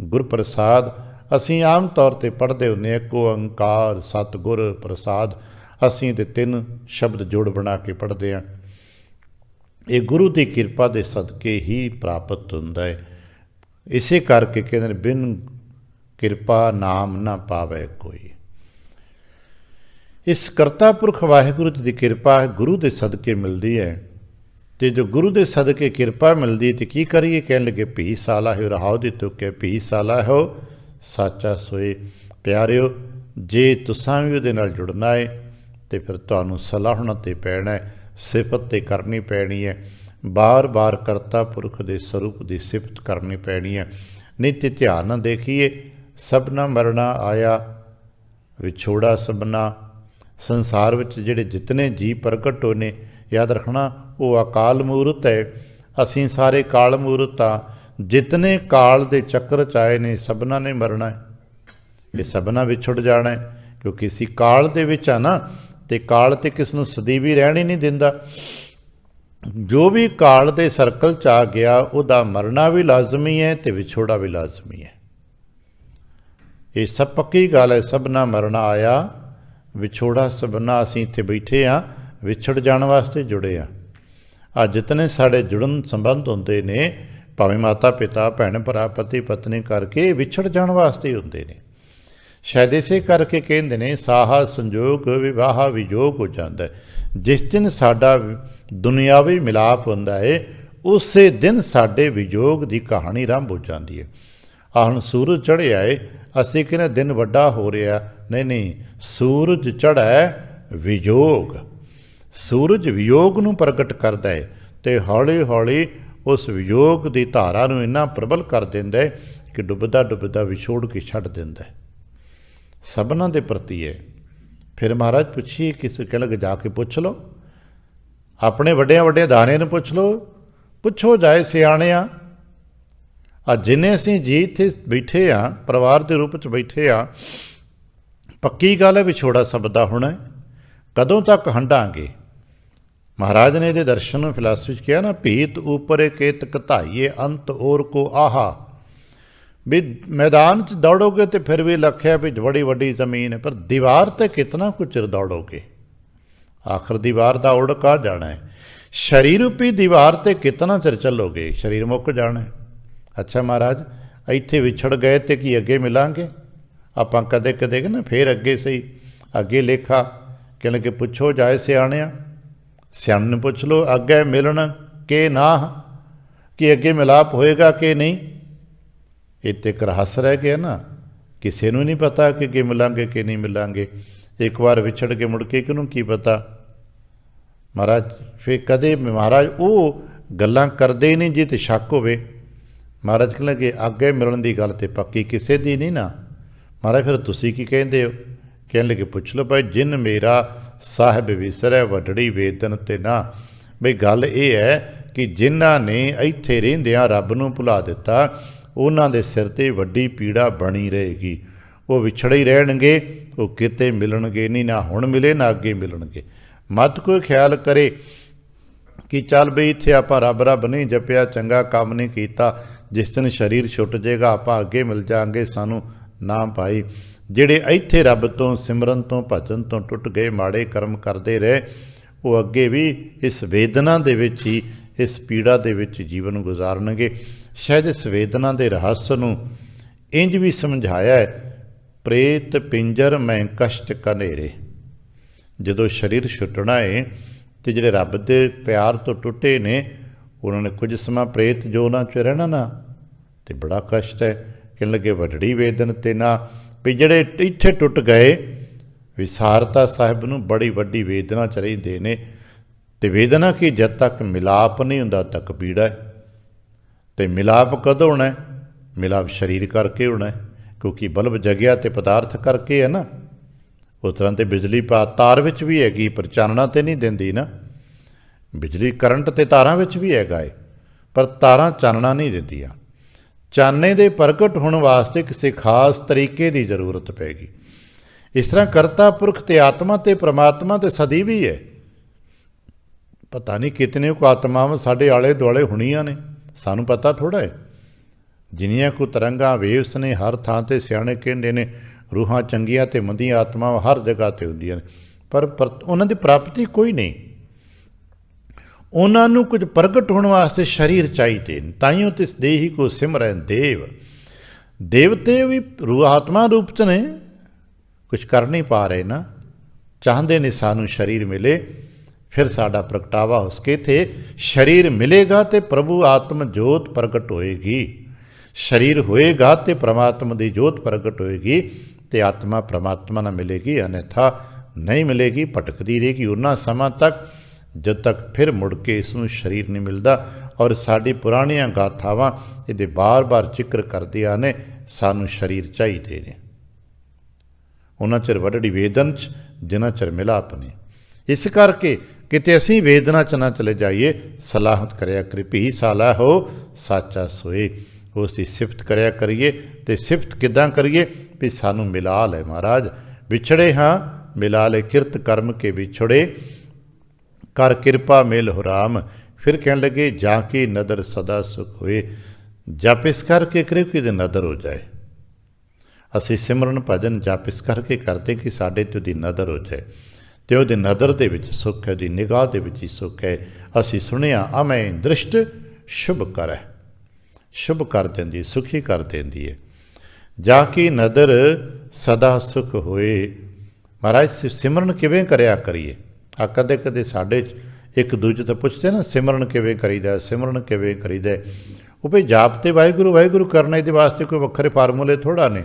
ਗੁਰ ਪ੍ਰਸਾਦ। ਅਸੀਂ ਆਮ ਤੌਰ 'ਤੇ ਪੜ੍ਹਦੇ ਹੁੰਦੇ ਏਕ ਓੰਕਾਰ ਸਤਿਗੁਰ ਪ੍ਰਸਾਦ। ਅਸੀਂ ਤੇ ਤਿੰਨ ਸ਼ਬਦ ਜੋੜ ਬਣਾ ਕੇ ਪੜ੍ਹਦੇ ਹਾਂ। ਇਹ ਗੁਰੂ ਦੀ ਕਿਰਪਾ ਦੇ ਸਦਕੇ ਹੀ ਪ੍ਰਾਪਤ ਹੁੰਦਾ ਹੈ। ਇਸੇ ਕਰਕੇ ਕਹਿੰਦੇ ਨੇ ਬਿਨ ਕਿਰਪਾ ਨਾਮ ਨਾ ਪਾਵੇ ਕੋਈ। ਇਸ ਕਰਤਾ ਪੁਰਖ ਵਾਹਿਗੁਰੂ ਜੀ ਦੀ ਕਿਰਪਾ ਗੁਰੂ ਦੇ ਸਦਕੇ ਮਿਲਦੀ ਹੈ। ਅਤੇ ਜੋ ਗੁਰੂ ਦੇ ਸਦਕੇ ਕਿਰਪਾ ਮਿਲਦੀ ਤਾਂ ਕੀ ਕਰੀਏ? ਕਹਿਣ ਲੱਗੇ ਭੀ ਸਾਲਾ ਹੈ ਰਹਾਉ ਦੀ ਤੁਕੇ ਭੀ ਸਾਲਾ ਹੋ ਸਾਚਾ ਸੋਏ। ਪਿਆਰਿਓ, ਜੇ ਤੁਸਾਂ ਵੀ ਉਹਦੇ ਨਾਲ ਜੁੜਨਾ ਹੈ ਤਾਂ ਫਿਰ ਤੁਹਾਨੂੰ ਸਲਾਹੁਣ 'ਤੇ ਪੈਣਾ ਹੈ, ਸਿਫਤ 'ਤੇ ਕਰਨੀ ਪੈਣੀ ਹੈ, ਬਾਰ ਬਾਰ ਕਰਤਾ ਪੁਰਖ ਦੇ ਸਰੂਪ ਦੀ ਸਿਫਤ ਕਰਨੀ ਪੈਣੀ ਹੈ। ਨਹੀਂ ਤਾਂ ਧਿਆਨ ਨਾਲ ਦੇਖੀਏ, ਸਭਨਾ ਮਰਨਾ ਆਇਆ ਵਿਛੋੜਾ ਸਭਨਾ। ਸੰਸਾਰ ਵਿੱਚ ਜਿਹੜੇ ਜਿਤਨੇ ਜੀਅ ਪ੍ਰਗਟ ਹੋਏ ਨੇ, ਯਾਦ ਰੱਖਣਾ ਉਹ ਅਕਾਲ ਮੂਰਤ ਹੈ। ਅਸੀਂ ਸਾਰੇ ਕਾਲ ਮੂਰਤ ਹਾਂ। ਜਿਤਨੇ ਕਾਲ ਦੇ ਚੱਕਰ 'ਚ ਆਏ ਨੇ ਸਭਨਾਂ ਨੇ ਮਰਨਾ ਹੈ, ਇਹ ਸਭਨਾਂ ਵਿਛੜ ਜਾਣਾ ਹੈ। ਕਿਉਂਕਿ ਅਸੀਂ ਕਾਲ ਦੇ ਵਿੱਚ ਆ ਨਾ, ਅਤੇ ਕਾਲ ਤੇ ਕਿਸ ਨੂੰ ਸਦੀਵੀ ਰਹਿਣ ਹੀ ਨਹੀਂ ਦਿੰਦਾ। ਜੋ ਵੀ ਕਾਲ ਦੇ ਸਰਕਲ 'ਚ ਆ ਗਿਆ ਉਹਦਾ ਮਰਨਾ ਵੀ ਲਾਜ਼ਮੀ ਹੈ ਅਤੇ ਵਿਛੋੜਾ ਵੀ ਲਾਜ਼ਮੀ ਹੈ। ਇਹ ਸਭ ਪੱਕੀ ਗੱਲ ਹੈ। ਸਭਨਾ ਮਰਨਾ ਆਇਆ ਵਿਛੋੜਾ ਸਭਨਾ। ਅਸੀਂ ਇੱਥੇ ਬੈਠੇ ਹਾਂ, ਵਿਛੜ ਜਾਣ ਵਾਸਤੇ ਜੁੜੇ ਹਾਂ। ਆ ਜਿਤਨੇ ਸਾਡੇ ਜੁੜਨ ਸੰਬੰਧ ਹੁੰਦੇ ਨੇ, ਭਾਵੇਂ ਮਾਤਾ ਪਿਤਾ ਭੈਣ ਭਰਾ ਪਤੀ ਪਤਨੀ ਕਰਕੇ, ਵਿਛੜ ਜਾਣ ਵਾਸਤੇ ਹੁੰਦੇ ਨੇ। ਸ਼ਾਇਦ ਇਸੇ ਕਰਕੇ ਕਹਿੰਦੇ ਨੇ ਸਾਹਾ ਸੰਜੋਗ ਵਿਵਾਹ ਵਿਜੋਗ ਹੋ ਜਾਂਦਾ। ਜਿਸ ਦਿਨ ਸਾਡਾ ਦੁਨਿਆਵੀ ਮਿਲਾਪ ਹੁੰਦਾ ਹੈ ਉਸੇ ਦਿਨ ਸਾਡੇ ਵਿਜੋਗ ਦੀ ਕਹਾਣੀ ਆਰੰਭ ਹੋ ਜਾਂਦੀ ਹੈ। ਆ ਹੁਣ ਸੂਰਜ ਚੜ੍ਹਿਆ ਹੈ, ਅਸੀਂ ਕਹਿੰਦੇ ਦਿਨ ਵੱਡਾ ਹੋ ਰਿਹਾ। ਨਹੀਂ ਨਹੀਂ, ਸੂਰਜ ਚੜ੍ਹਾ ਵਿਜੋਗ। ਸੂਰਜ ਵਿਯੋਗ ਨੂੰ ਪ੍ਰਗਟ ਕਰਦਾ ਹੈ ਅਤੇ ਹੌਲੀ ਹੌਲੀ ਉਸ ਵਿਯੋਗ ਦੀ ਧਾਰਾ ਨੂੰ ਇੰਨਾ ਪ੍ਰਬਲ ਕਰ ਦਿੰਦਾ ਹੈ ਕਿ ਡੁੱਬਦਾ ਡੁੱਬਦਾ ਵਿਛੋੜ ਕੇ ਛੱਡ ਦਿੰਦਾ ਹੈ। ਸਭਨਾਂ ਦੇ ਪ੍ਰਤੀ ਹੈ। ਫਿਰ ਮਹਾਰਾਜ ਪੁੱਛੀਏ ਕਿਸੇ ਕਹਿ ਲਗੇ ਜਾ ਕੇ ਪੁੱਛ ਲਓ, ਆਪਣੇ ਵੱਡਿਆਂ ਵੱਡੇ ਦਾਣੇ ਨੂੰ ਪੁੱਛ ਲਓ, ਪੁੱਛੋ ਜਾਏ ਸਿਆਣਿਆਂ। ਜਿੰਨੇ ਅਸੀਂ ਜੀ ਇੱਥੇ ਬੈਠੇ ਹਾਂ, ਪਰਿਵਾਰ ਦੇ ਰੂਪ 'ਚ ਬੈਠੇ ਹਾਂ, ਪੱਕੀ ਗੱਲ ਹੈ ਵਿਛੋੜਾ ਸਭ ਦਾ ਹੋਣਾ। ਕਦੋਂ ਤੱਕ ਹੰਢਾਂਗੇ? ਮਹਾਰਾਜ ਨੇ ਇਹਦੇ ਦਰਸ਼ਨ ਨੂੰ ਫਿਲਾਸਫੀ 'ਚ ਕਿਹਾ ਨਾ, ਭੀਤ ਉਪਰੇ ਕੇਤ ਘਤਾਈਏ ਅੰਤ ਔਰ ਕੋ ਆਹਾ। ਵੀ ਮੈਦਾਨ 'ਚ ਦੌੜੋਗੇ ਤਾਂ ਫਿਰ ਵੀ ਲਖਿਆ ਵੀ ਬੜੀ ਵੱਡੀ ਜ਼ਮੀਨ ਹੈ, ਪਰ ਦੀਵਾਰ 'ਤੇ ਕਿਤਨਾ ਕੁ ਚਿਰ ਦੌੜੋਗੇ? ਆਖਰ ਦੀਵਾਰ ਦਾ ਉੜ ਕਾ ਜਾਣਾ ਹੈ। ਸਰੀਰ ਰੂਪੀ ਦੀਵਾਰ 'ਤੇ ਕਿਤਨਾ ਚਿਰ ਚੱਲੋਗੇ? ਸਰੀਰ ਮੁੱਕ ਜਾਣਾ ਹੈ। ਅੱਛਾ ਮਹਾਰਾਜ, ਇੱਥੇ ਵਿਛੜ ਗਏ ਅਤੇ ਕੀ ਅੱਗੇ ਮਿਲਾਂਗੇ? ਆਪਾਂ ਕਦੇ ਕਦੇ ਨਾ ਫੇਰ ਅੱਗੇ ਸਹੀ, ਅੱਗੇ ਲੇਖਾ। ਕਹਿਣ ਕਿ ਪੁੱਛੋ ਜਾਏ ਸਿਆਣਿਆਂ। ਸਿਆਣੇ ਨੂੰ ਪੁੱਛ ਲਓ, ਅੱਗੇ ਮਿਲਣ ਕਿ ਨਾ, ਕਿ ਅੱਗੇ ਮਿਲਾਪ ਹੋਏਗਾ ਕਿ ਨਹੀਂ। ਇੱਥੇ ਇੱਕ ਰਹੱਸ ਰਹਿ ਗਿਆ ਨਾ, ਕਿਸੇ ਨੂੰ ਨਹੀਂ ਪਤਾ ਕਿ ਅੱਗੇ ਮਿਲਾਂਗੇ ਕਿ ਨਹੀਂ ਮਿਲਾਂਗੇ। ਇੱਕ ਵਾਰ ਵਿਛੜ ਕੇ ਮੁੜ ਕੇ ਕਿਹਨੂੰ ਕੀ ਪਤਾ? ਮਹਾਰਾਜ ਫਿਰ ਕਦੇ ਮਹਾਰਾਜ ਉਹ ਗੱਲਾਂ ਕਰਦੇ ਹੀ ਨਹੀਂ ਜੀ ਤੇ ਸ਼ੱਕ ਹੋਵੇ। ਮਹਾਰਾਜ ਕਹਿੰਦੇ ਕਿ ਅੱਗੇ ਮਿਲਣ ਦੀ ਗੱਲ ਤੇ ਪੱਕੀ ਕਿਸੇ ਦੀ ਨਹੀਂ ਨਾ। ਮਹਾਰਾਜ ਫਿਰ ਤੁਸੀਂ ਕੀ ਕਹਿੰਦੇ ਹੋ? ਕਹਿਣ ਲੱਗੇ ਪੁੱਛ ਲਓ ਭਾਈ, ਜਿਨ ਮੇਰਾ ਸਾਹਿਬ ਵਿਸਰੈ ਵਡੜੀ ਵੇਦਨ ਤੇ ਨਾ। ਬਈ ਗੱਲ ਇਹ ਹੈ ਕਿ ਜਿਨ੍ਹਾਂ ਨੇ ਇੱਥੇ ਰਹਿੰਦਿਆਂ ਰੱਬ ਨੂੰ ਭੁਲਾ ਦਿੱਤਾ, ਉਹਨਾਂ ਦੇ ਸਿਰ 'ਤੇ ਵੱਡੀ ਪੀੜਾ ਬਣੀ ਰਹੇਗੀ। ਉਹ ਵਿਛੜੇ ਹੀ ਰਹਿਣਗੇ, ਉਹ ਕਿਤੇ ਮਿਲਣਗੇ ਨਹੀਂ, ਨਾ ਹੁਣ ਮਿਲੇ ਨਾ ਅੱਗੇ ਮਿਲਣਗੇ। ਮਤ ਕੋਈ ਖਿਆਲ ਕਰੇ ਕਿ ਚੱਲ ਬਈ ਇੱਥੇ ਆਪਾਂ ਰੱਬ ਰੱਬ ਨਹੀਂ ਜਪਿਆ, ਚੰਗਾ ਕੰਮ ਨਹੀਂ ਕੀਤਾ, ਜਿਸ ਦਿਨ ਸਰੀਰ ਛੁੱਟ ਜਾਏਗਾ ਆਪਾਂ ਅੱਗੇ ਮਿਲ ਜਾਵਾਂਗੇ। ਸਾਨੂੰ ਨਾ ਭਾਈ, ਜਿਹੜੇ ਇੱਥੇ ਰੱਬ ਤੋਂ ਸਿਮਰਨ ਤੋਂ ਭਜਨ ਤੋਂ ਟੁੱਟ ਗਏ, ਮਾੜੇ ਕਰਮ ਕਰਦੇ ਰਹੇ, ਉਹ ਅੱਗੇ ਵੀ ਇਸ ਵੇਦਨਾ ਦੇ ਵਿੱਚ ਹੀ, ਇਸ ਪੀੜਾ ਦੇ ਵਿੱਚ ਜੀਵਨ ਗੁਜ਼ਾਰਨਗੇ। ਸ਼ਾਇਦ ਇਸ ਵੇਦਨਾ ਦੇ ਰਹੱਸ ਨੂੰ ਇੰਝ ਵੀ ਸਮਝਾਇਆ ਹੈ, ਪ੍ਰੇਤ ਪਿੰਜਰ ਮੈਂ ਕਸ਼ਟ ਕਨੇਰੇ। ਜਦੋਂ ਸਰੀਰ ਛੁੱਟਣਾ ਹੈ ਅਤੇ ਜਿਹੜੇ ਰੱਬ ਦੇ ਪਿਆਰ ਤੋਂ ਟੁੱਟੇ ਨੇ, ਉਹਨਾਂ ਨੇ ਕੁਝ ਸਮਾਂ ਪ੍ਰੇਤ ਜੋ ਉਹਨਾਂ 'ਚ ਰਹਿਣਾ ਨਾ, ਅਤੇ ਬੜਾ ਕਸ਼ਟ ਹੈ। ਕਹਿਣ ਲੱਗੇ ਵੱਡੜੀ ਵੇਦਨ ਤੇ ਨਾ। ਵੀ ਜਿਹੜੇ ਇੱਥੇ ਟੁੱਟ ਗਏ, ਵਿਸਾਰਤਾ ਸਾਹਿਬ ਨੂੰ ਬੜੀ ਵੱਡੀ ਵੇਦਨਾ ਚ ਰਹਿੰਦੇ ਨੇ, ਅਤੇ ਵੇਦਨਾ ਕਿ ਜਦ ਤੱਕ ਮਿਲਾਪ ਨਹੀਂ ਹੁੰਦਾ ਤੱਕ ਪੀੜਾ ਹੈ। ਅਤੇ ਮਿਲਾਪ ਕਦੋਂ ਹੋਣਾ? ਮਿਲਾਪ ਸਰੀਰ ਕਰਕੇ ਹੋਣਾ, ਕਿਉਂਕਿ ਬਲਬ ਜਗਿਆ ਅਤੇ ਪਦਾਰਥ ਕਰਕੇ ਹੈ ਨਾ। ਉਸ ਤਰ੍ਹਾਂ ਤੇ ਬਿਜਲੀ ਤਾਰ ਵਿੱਚ ਵੀ ਹੈਗੀ, ਪਰ ਚਾਨਣਾ ਤੇ ਨਹੀਂ ਦਿੰਦੀ ਨਾ। ਬਿਜਲੀ ਕਰੰਟ ਤੇ ਤਾਰਾਂ ਵਿੱਚ ਵੀ ਹੈਗਾ ਏ, ਪਰ ਤਾਰਾਂ ਚਾਨਣਾ ਨਹੀਂ ਦਿੰਦੀਆਂ। ਚਾਨਣੇ ਦੇ ਪ੍ਰਗਟ ਹੋਣ ਵਾਸਤੇ ਕਿਸੇ ਖਾਸ ਤਰੀਕੇ ਦੀ ਜ਼ਰੂਰਤ ਪੈਗੀ। ਇਸ ਤਰ੍ਹਾਂ ਕਰਤਾ ਪੁਰਖ ਤੇ ਆਤਮਾ ਤੇ ਪ੍ਰਮਾਤਮਾ ਤੇ ਸਦੀ ਵੀ ਹੈ। ਪਤਾ ਨਹੀਂ ਕਿਤਨੇ ਕੁ ਆਤਮਾਵਾਂ ਸਾਡੇ ਆਲੇ ਦੁਆਲੇ ਹੋਣੀਆਂ ਨੇ, ਸਾਨੂੰ ਪਤਾ ਥੋੜ੍ਹਾ ਹੈ। ਜਿੰਨੀਆਂ ਕੁ ਤਰੰਗਾਂ ਵੇਵਸ ਨੇ, ਹਰ ਥਾਂ 'ਤੇ ਸਿਆਣੇ ਕਹਿੰਦੇ ਨੇ ਰੂਹਾਂ ਚੰਗੀਆਂ ਅਤੇ ਮੰਦੀਆਂ ਆਤਮਾਵਾਂ ਹਰ ਜਗ੍ਹਾ 'ਤੇ ਹੁੰਦੀਆਂ ਨੇ, ਪਰ ਉਹਨਾਂ ਦੀ ਪ੍ਰਾਪਤੀ ਕੋਈ ਨਹੀਂ। ਉਹਨਾਂ ਨੂੰ ਕੁਝ ਪ੍ਰਗਟ ਹੋਣ ਵਾਸਤੇ ਸਰੀਰ ਚਾਹੀਦੇ ਨੇ। ਤਾਈਓ ਤਿਸ ਦੇਹੀ ਕੋ ਸਿਮਰਨ ਦੇਵ। ਦੇਵਤੇ ਵੀ ਆਤਮਾ ਰੂਪ 'ਚ ਨੇ, ਕੁਛ ਕਰ ਨਹੀਂ ਪਾ ਰਹੇ ਨਾ, ਚਾਹੁੰਦੇ ਨੇ ਸਾਨੂੰ ਸਰੀਰ ਮਿਲੇ, ਫਿਰ ਸਾਡਾ ਪ੍ਰਗਟਾਵਾ ਹੋ ਸਕੇ। ਇੱਥੇ ਸਰੀਰ ਮਿਲੇਗਾ ਤੇ ਪ੍ਰਭੂ ਆਤਮ ਜੋਤ ਪ੍ਰਗਟ ਹੋਏਗੀ। ਸਰੀਰ ਹੋਏਗਾ ਤੇ ਪ੍ਰਮਾਤਮਾ ਦੀ ਜੋਤ ਪ੍ਰਗਟ ਹੋਏਗੀ, ਤੇ ਆਤਮਾ ਪ੍ਰਮਾਤਮਾ ਨਾਲ ਮਿਲੇਗੀ, ਅਨੇਥਾ ਨਹੀਂ ਮਿਲੇਗੀ, ਭਟਕਦੀ ਰਹੇਗੀ ਉਹਨਾਂ ਸਮਾਂ ਤੱਕ ਜਦ ਤੱਕ ਫਿਰ ਮੁੜ ਕੇ ਇਸ ਨੂੰ ਸਰੀਰ ਨਹੀਂ ਮਿਲਦਾ। ਔਰ ਸਾਡੀ ਪੁਰਾਣੀਆਂ ਗਾਥਾਵਾਂ ਇਹਦੇ ਬਾਰ-ਬਾਰ ਜ਼ਿਕਰ ਕਰਦੀਆਂ ਨੇ, ਸਾਨੂੰ ਸਰੀਰ ਚਾਹੀਦੇ ਨੇ। ਉਹਨਾਂ ਚਿਰ ਵੱਡੜੀ ਵੇਦਨ 'ਚ ਜਿੰਨਾ ਚਿਰ ਮਿਲਾਪ ਨਹੀਂ। ਇਸ ਕਰਕੇ ਕਿਤੇ ਅਸੀਂ ਵੇਦਨਾ 'ਚ ਨਾ ਚਲੇ ਜਾਈਏ। ਸਲਾਹਤ ਕਰਿਆ ਕਰੀ ਭੀ ਸਾਲਾਹੋ ਸਾਚਾ ਸੋਏ। ਉਸ ਦੀ ਸਿਫਤ ਕਰਿਆ ਕਰੀਏ। ਅਤੇ ਸਿਫਤ ਕਿੱਦਾਂ ਕਰੀਏ? ਵੀ ਸਾਨੂੰ ਮਿਲਾ ਲੈ ਮਹਾਰਾਜ, ਵਿਛੜੇ ਹਾਂ ਮਿਲਾ ਲੈ, ਕਿਰਤ ਕਰਮ ਕੇ ਵਿਛੜੇ ਕਰ ਕਿਰਪਾ ਮੇਲ ਹੋ ਰਾਮ। ਫਿਰ ਕਹਿਣ ਲੱਗੇ ਜਾ ਕੇ ਨਦਰ ਸਦਾ ਸੁਖ ਹੋਏ। ਜਪ ਇਸ ਕਰਕੇ ਕਰੇ ਕਿ ਇਹਦੇ ਨਦਰ ਹੋ ਜਾਏ। ਅਸੀਂ ਸਿਮਰਨ ਭਜਨ ਜਪ ਇਸ ਕਰਕੇ ਕਰਦੇ ਕਿ ਸਾਡੇ 'ਤੇ ਉਹਦੀ ਨਦਰ ਹੋ ਜਾਏ, ਅਤੇ ਉਹਦੀ ਨਦਰ ਦੇ ਵਿੱਚ ਸੁੱਖ ਹੈ, ਉਹਦੀ ਨਿਗਾਹ ਦੇ ਵਿੱਚ ਹੀ ਸੁੱਖ ਹੈ। ਅਸੀਂ ਸੁਣਿਆ ਅਮੈ ਦ੍ਰਿਸ਼ਟ ਸ਼ੁਭ ਕਰੈ, ਸ਼ੁਭ ਕਰ ਦਿੰਦੀ, ਸੁਖੀ ਕਰ ਦਿੰਦੀ ਹੈ। ਜਾ ਕੇ ਨਦਰ ਸਦਾ ਸੁਖ ਹੋਏ। ਮਹਾਰਾਜ ਸਿਮਰਨ ਕਿਵੇਂ ਕਰਿਆ ਕਰੀਏ? ਆ ਕਦੇ ਕਦੇ ਸਾਡੇ 'ਚ ਇੱਕ ਦੂਜੇ ਤੋਂ ਪੁੱਛਦੇ ਨਾ, ਸਿਮਰਨ ਕਿਵੇਂ ਕਰੀਦਾ, ਸਿਮਰਨ ਕਿਵੇਂ ਕਰੀਦਾ? ਉਹ ਭਈ ਜਾਪ ਤੇ ਵਾਹਿਗੁਰੂ ਵਾਹਿਗੁਰੂ ਕਰਨਾ, ਇਹਦੇ ਵਾਸਤੇ ਕੋਈ ਵੱਖਰੇ ਫਾਰਮੂਲੇ ਥੋੜ੍ਹਾ ਨੇ।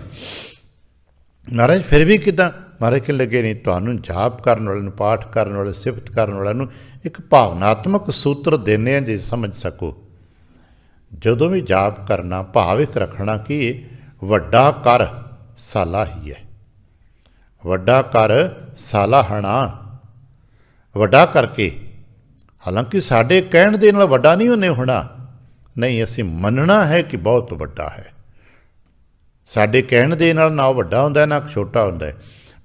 ਮਹਾਰਾਜ ਫਿਰ ਵੀ ਕਿੱਦਾਂ? ਮਹਾਰਾਜ ਕਹਿਣ ਲੱਗੇ ਨਹੀਂ, ਤੁਹਾਨੂੰ ਜਾਪ ਕਰਨ ਵਾਲੇ ਨੂੰ, ਪਾਠ ਕਰਨ ਵਾਲੇ, ਸਿਫਤ ਕਰਨ ਵਾਲਿਆਂ ਨੂੰ ਇੱਕ ਭਾਵਨਾਤਮਕ ਸੂਤਰ ਦੇਣੇ ਆ ਜੇ ਸਮਝ ਸਕੋ। ਜਦੋਂ ਵੀ ਜਾਪ ਕਰਨਾ, ਭਾਵ ਇੱਕ ਰੱਖਣਾ ਕਿ ਵੱਡਾ ਕਰ ਸਾਲਾ ਹੀ ਹੈ। ਵੱਡਾ ਕਰ ਸਾਲਾਹਣਾ, ਵੱਡਾ ਕਰਕੇ। ਹਾਲਾਂਕਿ ਸਾਡੇ ਕਹਿਣ ਦੇ ਨਾਲ ਵੱਡਾ ਨਹੀਂ ਉਹਨੇ ਹੋਣਾ, ਨਹੀਂ, ਅਸੀਂ ਮੰਨਣਾ ਹੈ ਕਿ ਬਹੁਤ ਵੱਡਾ ਹੈ। ਸਾਡੇ ਕਹਿਣ ਦੇ ਨਾਲ ਨਾ ਉਹ ਵੱਡਾ ਹੁੰਦਾ ਨਾ ਛੋਟਾ ਹੁੰਦਾ ਹੈ,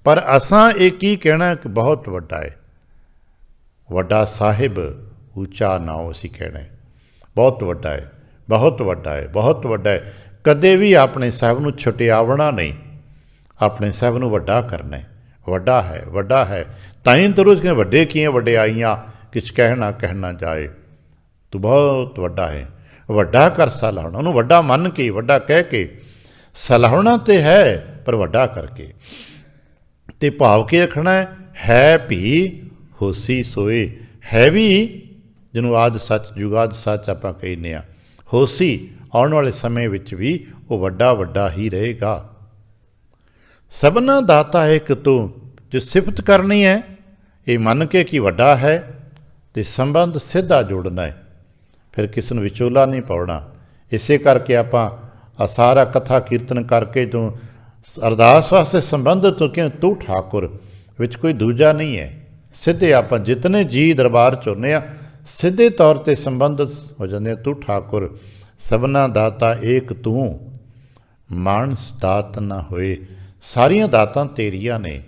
ਪਰ ਅਸਾਂ ਇਹ ਕੀ ਕਹਿਣਾ ਕਿ ਬਹੁਤ ਵੱਡਾ ਹੈ। ਵੱਡਾ ਸਾਹਿਬ ਉੱਚਾ ਨਾਉ ਅਸੀਂ ਕਹਿਣਾ ਹੈ, ਬਹੁਤ ਵੱਡਾ ਹੈ, ਬਹੁਤ ਵੱਡਾ ਹੈ, ਬਹੁਤ ਵੱਡਾ ਹੈ। ਕਦੇ ਵੀ ਆਪਣੇ ਸਾਹਿਬ ਨੂੰ ਛੁਟਿਆਵਣਾ ਨਹੀਂ, ਆਪਣੇ ਸਾਹਿਬ ਨੂੰ ਵੱਡਾ ਕਰਨਾ ਹੈ। ਵੱਡਾ ਹੈ, ਵੱਡਾ ਹੈ। ਤਾਂ ਹੀ ਤਰੋਜ਼ ਕਿ ਵੱਡੇ ਕੀਆਂ ਵਡਿਆਈਆਂ ਕਿਛ ਕਹਿਣਾ ਜਾਏ, ਤੂੰ ਬਹੁਤ ਵੱਡਾ ਹੈ। ਵੱਡਾ ਕਰ ਸਲਾਹੁਣਾ, ਉਹਨੂੰ ਵੱਡਾ ਮੰਨ ਕੇ, ਵੱਡਾ ਕਹਿ ਕੇ। ਸਲਾਹੁਣਾ ਤੇ ਹੈ, ਪਰ ਵੱਡਾ ਕਰਕੇ। ਅਤੇ ਭਾਵ ਕੀ ਰੱਖਣਾ ਹੈ? ਭੀ ਹੋਸੀ ਸੋਏ। ਹੈ ਵੀ ਜਿਹਨੂੰ ਆਦਿ ਸੱਚ ਜੁਗਾਦ ਸੱਚ ਆਪਾਂ ਕਹਿੰਦੇ ਹਾਂ, ਹੋਸੀ ਆਉਣ ਵਾਲੇ ਸਮੇਂ ਵਿੱਚ ਵੀ ਉਹ ਵੱਡਾ ਵੱਡਾ ਹੀ ਰਹੇਗਾ। ਸਭਨਾ ਦਾਤਾ ਹੈ ਇੱਕ ਤੂੰ। ਜੋ ਸਿਫਤ ਕਰਨੀ ਹੈ ਇਹ ਮੰਨ ਕੇ ਕਿ ਵੱਡਾ ਹੈ, ਅਤੇ ਸੰਬੰਧ ਸਿੱਧਾ ਜੋੜਨਾ ਹੈ, ਫਿਰ ਕਿਸੇ ਨੂੰ ਵਿਚੋਲਾ ਨਹੀਂ ਪਾਉਣਾ। ਇਸੇ ਕਰਕੇ ਆਪਾਂ ਸਾਰਾ ਕਥਾ ਕੀਰਤਨ ਕਰਕੇ ਜੋ ਅਰਦਾਸ ਵਾਸਤੇ ਸੰਬੰਧਿਤ ਹੋ ਕੇ ਤੂੰ ਠਾਕੁਰ ਵਿੱਚ ਕੋਈ ਦੂਜਾ ਨਹੀਂ ਹੈ। ਸਿੱਧੇ ਆਪਾਂ ਜਿਤਨੇ ਜੀ ਦਰਬਾਰ 'ਚ ਹੁੰਦੇ ਹਾਂ, ਸਿੱਧੇ ਤੌਰ 'ਤੇ ਸੰਬੰਧਿਤ ਹੋ ਜਾਂਦੇ ਆ, ਤੂੰ ਠਾਕੁਰ। ਸਭਨਾ ਦਾਤਾ ਏਕ ਤੂੰ, ਮਾਨਸ ਦਾਤ ਨਾ ਹੋਏ। ਸਾਰੀਆਂ ਦਾਤਾਂ ਤੇਰੀਆਂ ਨੇ,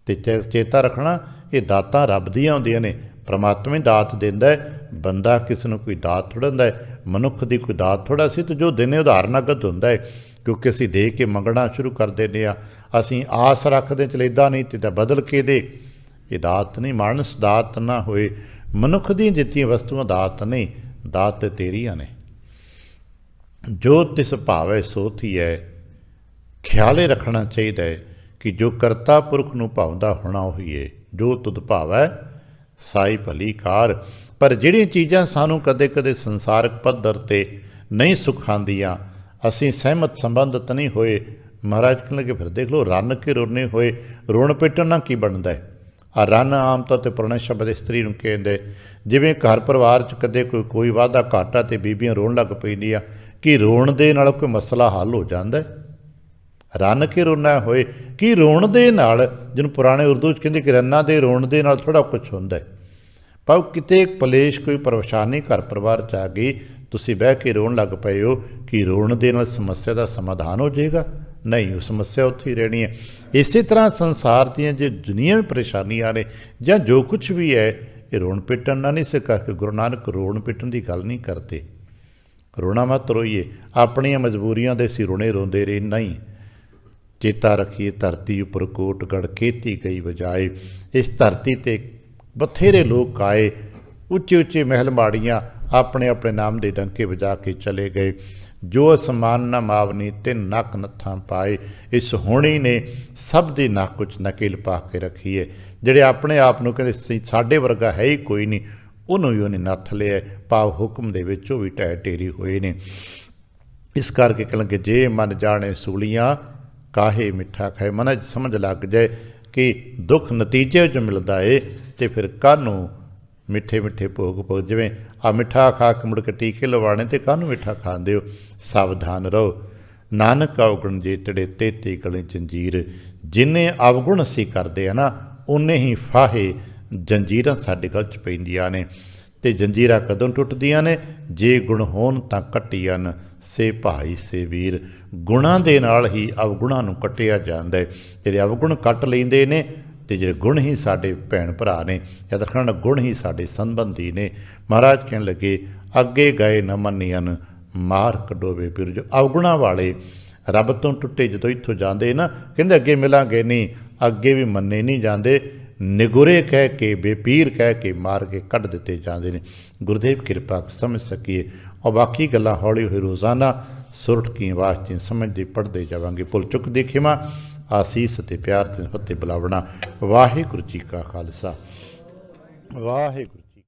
ਅਤੇ ਚੇਤਾ ਰੱਖਣਾ ਇਹ ਦਾਤਾਂ ਰੱਬ ਦੀਆਂ ਹੁੰਦੀਆਂ ਨੇ। ਪਰਮਾਤਮਾ ਹੀ ਦਾਤ ਦਿੰਦਾ ਹੈ, ਬੰਦਾ ਕਿਸੇ ਨੂੰ ਕੋਈ ਦਾਤ ਥੋੜ੍ਹਾ ਦਿੰਦਾ ਹੈ, ਮਨੁੱਖ ਦੀ ਕੋਈ ਦਾਤ ਥੋੜ੍ਹਾ। ਸੀ ਤਾਂ ਜੋ ਦਿਨੇ ਉਦਾਹਰਨਾਗਤ ਹੁੰਦਾ ਹੈ, ਕਿਉਂਕਿ ਅਸੀਂ ਦੇ ਕੇ ਮੰਗਣਾ ਸ਼ੁਰੂ ਕਰ ਦਿੰਦੇ ਹਾਂ। ਅਸੀਂ ਆਸ ਰੱਖਦੇ ਚਲ ਇੱਦਾਂ ਨਹੀਂ ਤੇ ਤਾਂ ਬਦਲ ਕੇ ਦੇ। ਇਹ ਦਾਤ ਨਹੀਂ, ਮਾਨਸ ਦਾਤ ਨਾ ਹੋਏ। ਮਨੁੱਖ ਦੀਆਂ ਦਿੱਤੀਆਂ ਵਸਤੂਆਂ ਦਾਤ ਨਹੀਂ, ਦਾਤ ਤੇ ਤੇਰੀਆਂ ਨੇ। ਜੋ ਤਿਸ ਭਾਵੈ ਸੋ ਥੀਐ। ਖਿਆਲੇ ਰੱਖਣਾ ਚਾਹੀਦਾ ਹੈ ਕਿ ਜੋ ਕਰਤਾ ਪੁਰਖ ਨੂੰ ਭਾਉਂਦਾ ਹੋਣਾ ਉਹੀ ਹੈ। ਜੋ ਤੁਧ ਭਾਵੈ ਸਾਈ ਭਲੀ ਕਾਰ। ਪਰ ਜਿਹੜੀਆਂ ਚੀਜ਼ਾਂ ਸਾਨੂੰ ਕਦੇ ਕਦੇ ਸੰਸਾਰਕ ਪੱਧਰ 'ਤੇ ਨਹੀਂ ਸੁਖਾਉਂਦੀਆਂ, ਅਸੀਂ ਸਹਿਮਤ ਸੰਬੰਧਿਤ ਨਹੀਂ ਹੋਏ, महाराज कहने लगे फिर देख लो, रन के रोने होए रोण पिटण ना की बनता है। आ रन आम तौर पर पुराने शब्द इस्त्री नूं कहंदे, जिवें घर परिवार च कदे कोई वाधा घाटा ते बीबियां रोण लग पैंदियां कि रोण दे नाल कोई मसला हल हो जाता है। रन के रोना होए कि रोण दे नाल, जिन्हों पुराने उर्दू च कहंदे कि रन्ना दे रोण दे नाल थोड़ा कुछ हुंदा है। पर किते कलेश कोई परेशानी घर परिवार च आ गई, तुसीं बह के रोण लग पए हो कि रोण दे नाल समस्या का समाधान हो जाएगा? नहीं, वो समस्या उत्थे ही रहनी है। इस तरह संसार दीयां जो दुनिया में परेशानियां ने जां जो कुछ भी है, ये रोण पिटण ना नहीं। इस करके गुरु नानक रोण पिटण की गल नहीं करते। रोना मत रोइए, अपनियां मजबूरियां दे असीं रोने रोंदे रहे नहीं। चेता रखिए धरती उपर कोटगढ़ खेती गई बजाए। इस धरती ते बथेरे लोग आए, उच्चे उच्चे महल माड़ियाँ अपने अपने नाम के डंके बजा के चले गए। जो असमान न मावनी तिन नक नत्थां पाए। इस होणी ने सब दी नक कुछ नकेल पा के रखी है। ਜਿਹੜੇ ਆਪਣੇ ਆਪ ਨੂੰ ਕਹਿੰਦੇ ਸਾਡੇ ਵਰਗਾ ਹੈ ਹੀ ਕੋਈ ਨਹੀਂ, ਉਹਨੂੰ ਹੀ ਉਹਨੇ ਨੱਥ ਲਿਆ। ਭਾਵ ਹੁਕਮ ਦੇ ਵਿੱਚ ਉਹ ਵੀ ਢਹਿ ਢੇਰੀ ਹੋਏ ਨੇ। ਇਸ ਕਰਕੇ ਕਹਿਣਗੇ ਜੇ ਮਨ ਜਾਣੇ ਸੂਲੀਆਂ ਕਾਹੇ ਮਿੱਠਾ ਖਾਏ। ਮਨ 'ਚ ਸਮਝ ਲੱਗ ਜਾਏ ਕਿ ਦੁੱਖ ਨਤੀਜੇ 'ਚ ਮਿਲਦਾ ਏ ਤੇ ਫਿਰ ਕਾਹਨੂੰ ਮਿੱਠੇ ਮਿੱਠੇ ਭੋਗ ਜਿਵੇਂ ਆ ਮਿੱਠਾ ਖਾ ਕੇ ਮੁੜ ਕੇ ਟੀਕੇ ਲਵਾਣੇ ਤੇ ਕਾਹਨੂੰ ਮਿੱਠਾ ਖਾਂਦੇ ਹੋ। ਸਾਵਧਾਨ ਰਹੋ, ਨਾਨਕ ਅਵਗੁਣ ਜੇ ਤੜੇ ਤੇਤੀ ਗਲੇ ਜੰਜੀਰ। ਜਿੰਨੇ ਅਵਗੁਣ ਅਸੀਂ ਕਰਦੇ ਆ ਨਾ, ਉਨੇ ਹੀ ਫਾਹੇ ਜੰਜੀਰਾਂ ਸਾਡੇ ਗਲ 'ਚ ਪੈਂਦੀਆਂ ਨੇ। ਤੇ ਜੰਜੀਰਾਂ ਕਦੋਂ ਟੁੱਟਦੀਆਂ ਨੇ? ਜੇ ਗੁਣ ਹੋਣ ਤਾਂ ਕੱਟੀਆਂ ਨ ਸੇ ਭਾਈ ਸੇ ਵੀਰ। ਗੁਣਾਂ ਦੇ ਨਾਲ ਹੀ ਅਵਗੁਣਾਂ ਨੂੰ ਕੱਟਿਆ ਜਾਂਦਾ ਹੈ। ਜਿਹੜੇ ਅਵਗੁਣ ਕੱਟ ਲੈਂਦੇ ਨੇ ਤੇ ਜਿਹੜੇ ਗੁਣ ਹੀ ਸਾਡੇ ਭੈਣ ਭਰਾ ਨੇ, ਯਾਦ ਰੱਖਣਾ ਗੁਣ ਹੀ ਸਾਡੇ ਸੰਬੰਧੀ ਨੇ। ਮਹਾਰਾਜ ਕਹਿਣ ਲੱਗੇ ਅੱਗੇ ਗਏ ਨ ਮੰਨੀਆਂ ਮਾਰ ਕੱਢੋਵੇ ਪੀਰ। ਜੋ ਅਵਗੁਣਾਂ ਵਾਲੇ ਰੱਬ ਤੋਂ ਟੁੱਟੇ ਜਦੋਂ ਇੱਥੋਂ ਜਾਂਦੇ ਨਾ, ਕਹਿੰਦੇ ਅੱਗੇ ਮਿਲਾਂਗੇ ਨਹੀਂ, ਅੱਗੇ ਵੀ ਮੰਨੇ ਨਹੀਂ ਜਾਂਦੇ। ਨਿਗੁਰੇ ਕਹਿ ਕੇ ਬੇਪੀਰ ਕਹਿ ਕੇ ਮਾਰ ਕੇ ਕੱਢ ਦਿੱਤੇ ਜਾਂਦੇ ਨੇ। ਗੁਰਦੇਵ ਕਿਰਪਾ ਸਮਝ ਸਕੀਏ। ਔਰ ਬਾਕੀ ਗੱਲਾਂ ਹੌਲੀ ਹੌਲੀ ਰੋਜ਼ਾਨਾ ਸੁਰਟ ਕੀ ਆਵਾਜ਼ 'ਚ ਸਮਝਦੇ ਪੜ੍ਹਦੇ ਜਾਵਾਂਗੇ। ਭੁੱਲ ਚੁੱਕ ਦੇ ਖਿਮਾ, ਆਸੀਸ ਅਤੇ ਪਿਆਰ ਤੇ ਫਤਿਹ ਬੁਲਾਵਣਾ। ਵਾਹਿਗੁਰੂ ਜੀ ਕਾ ਖਾਲਸਾ, ਵਾਹਿਗੁਰੂ।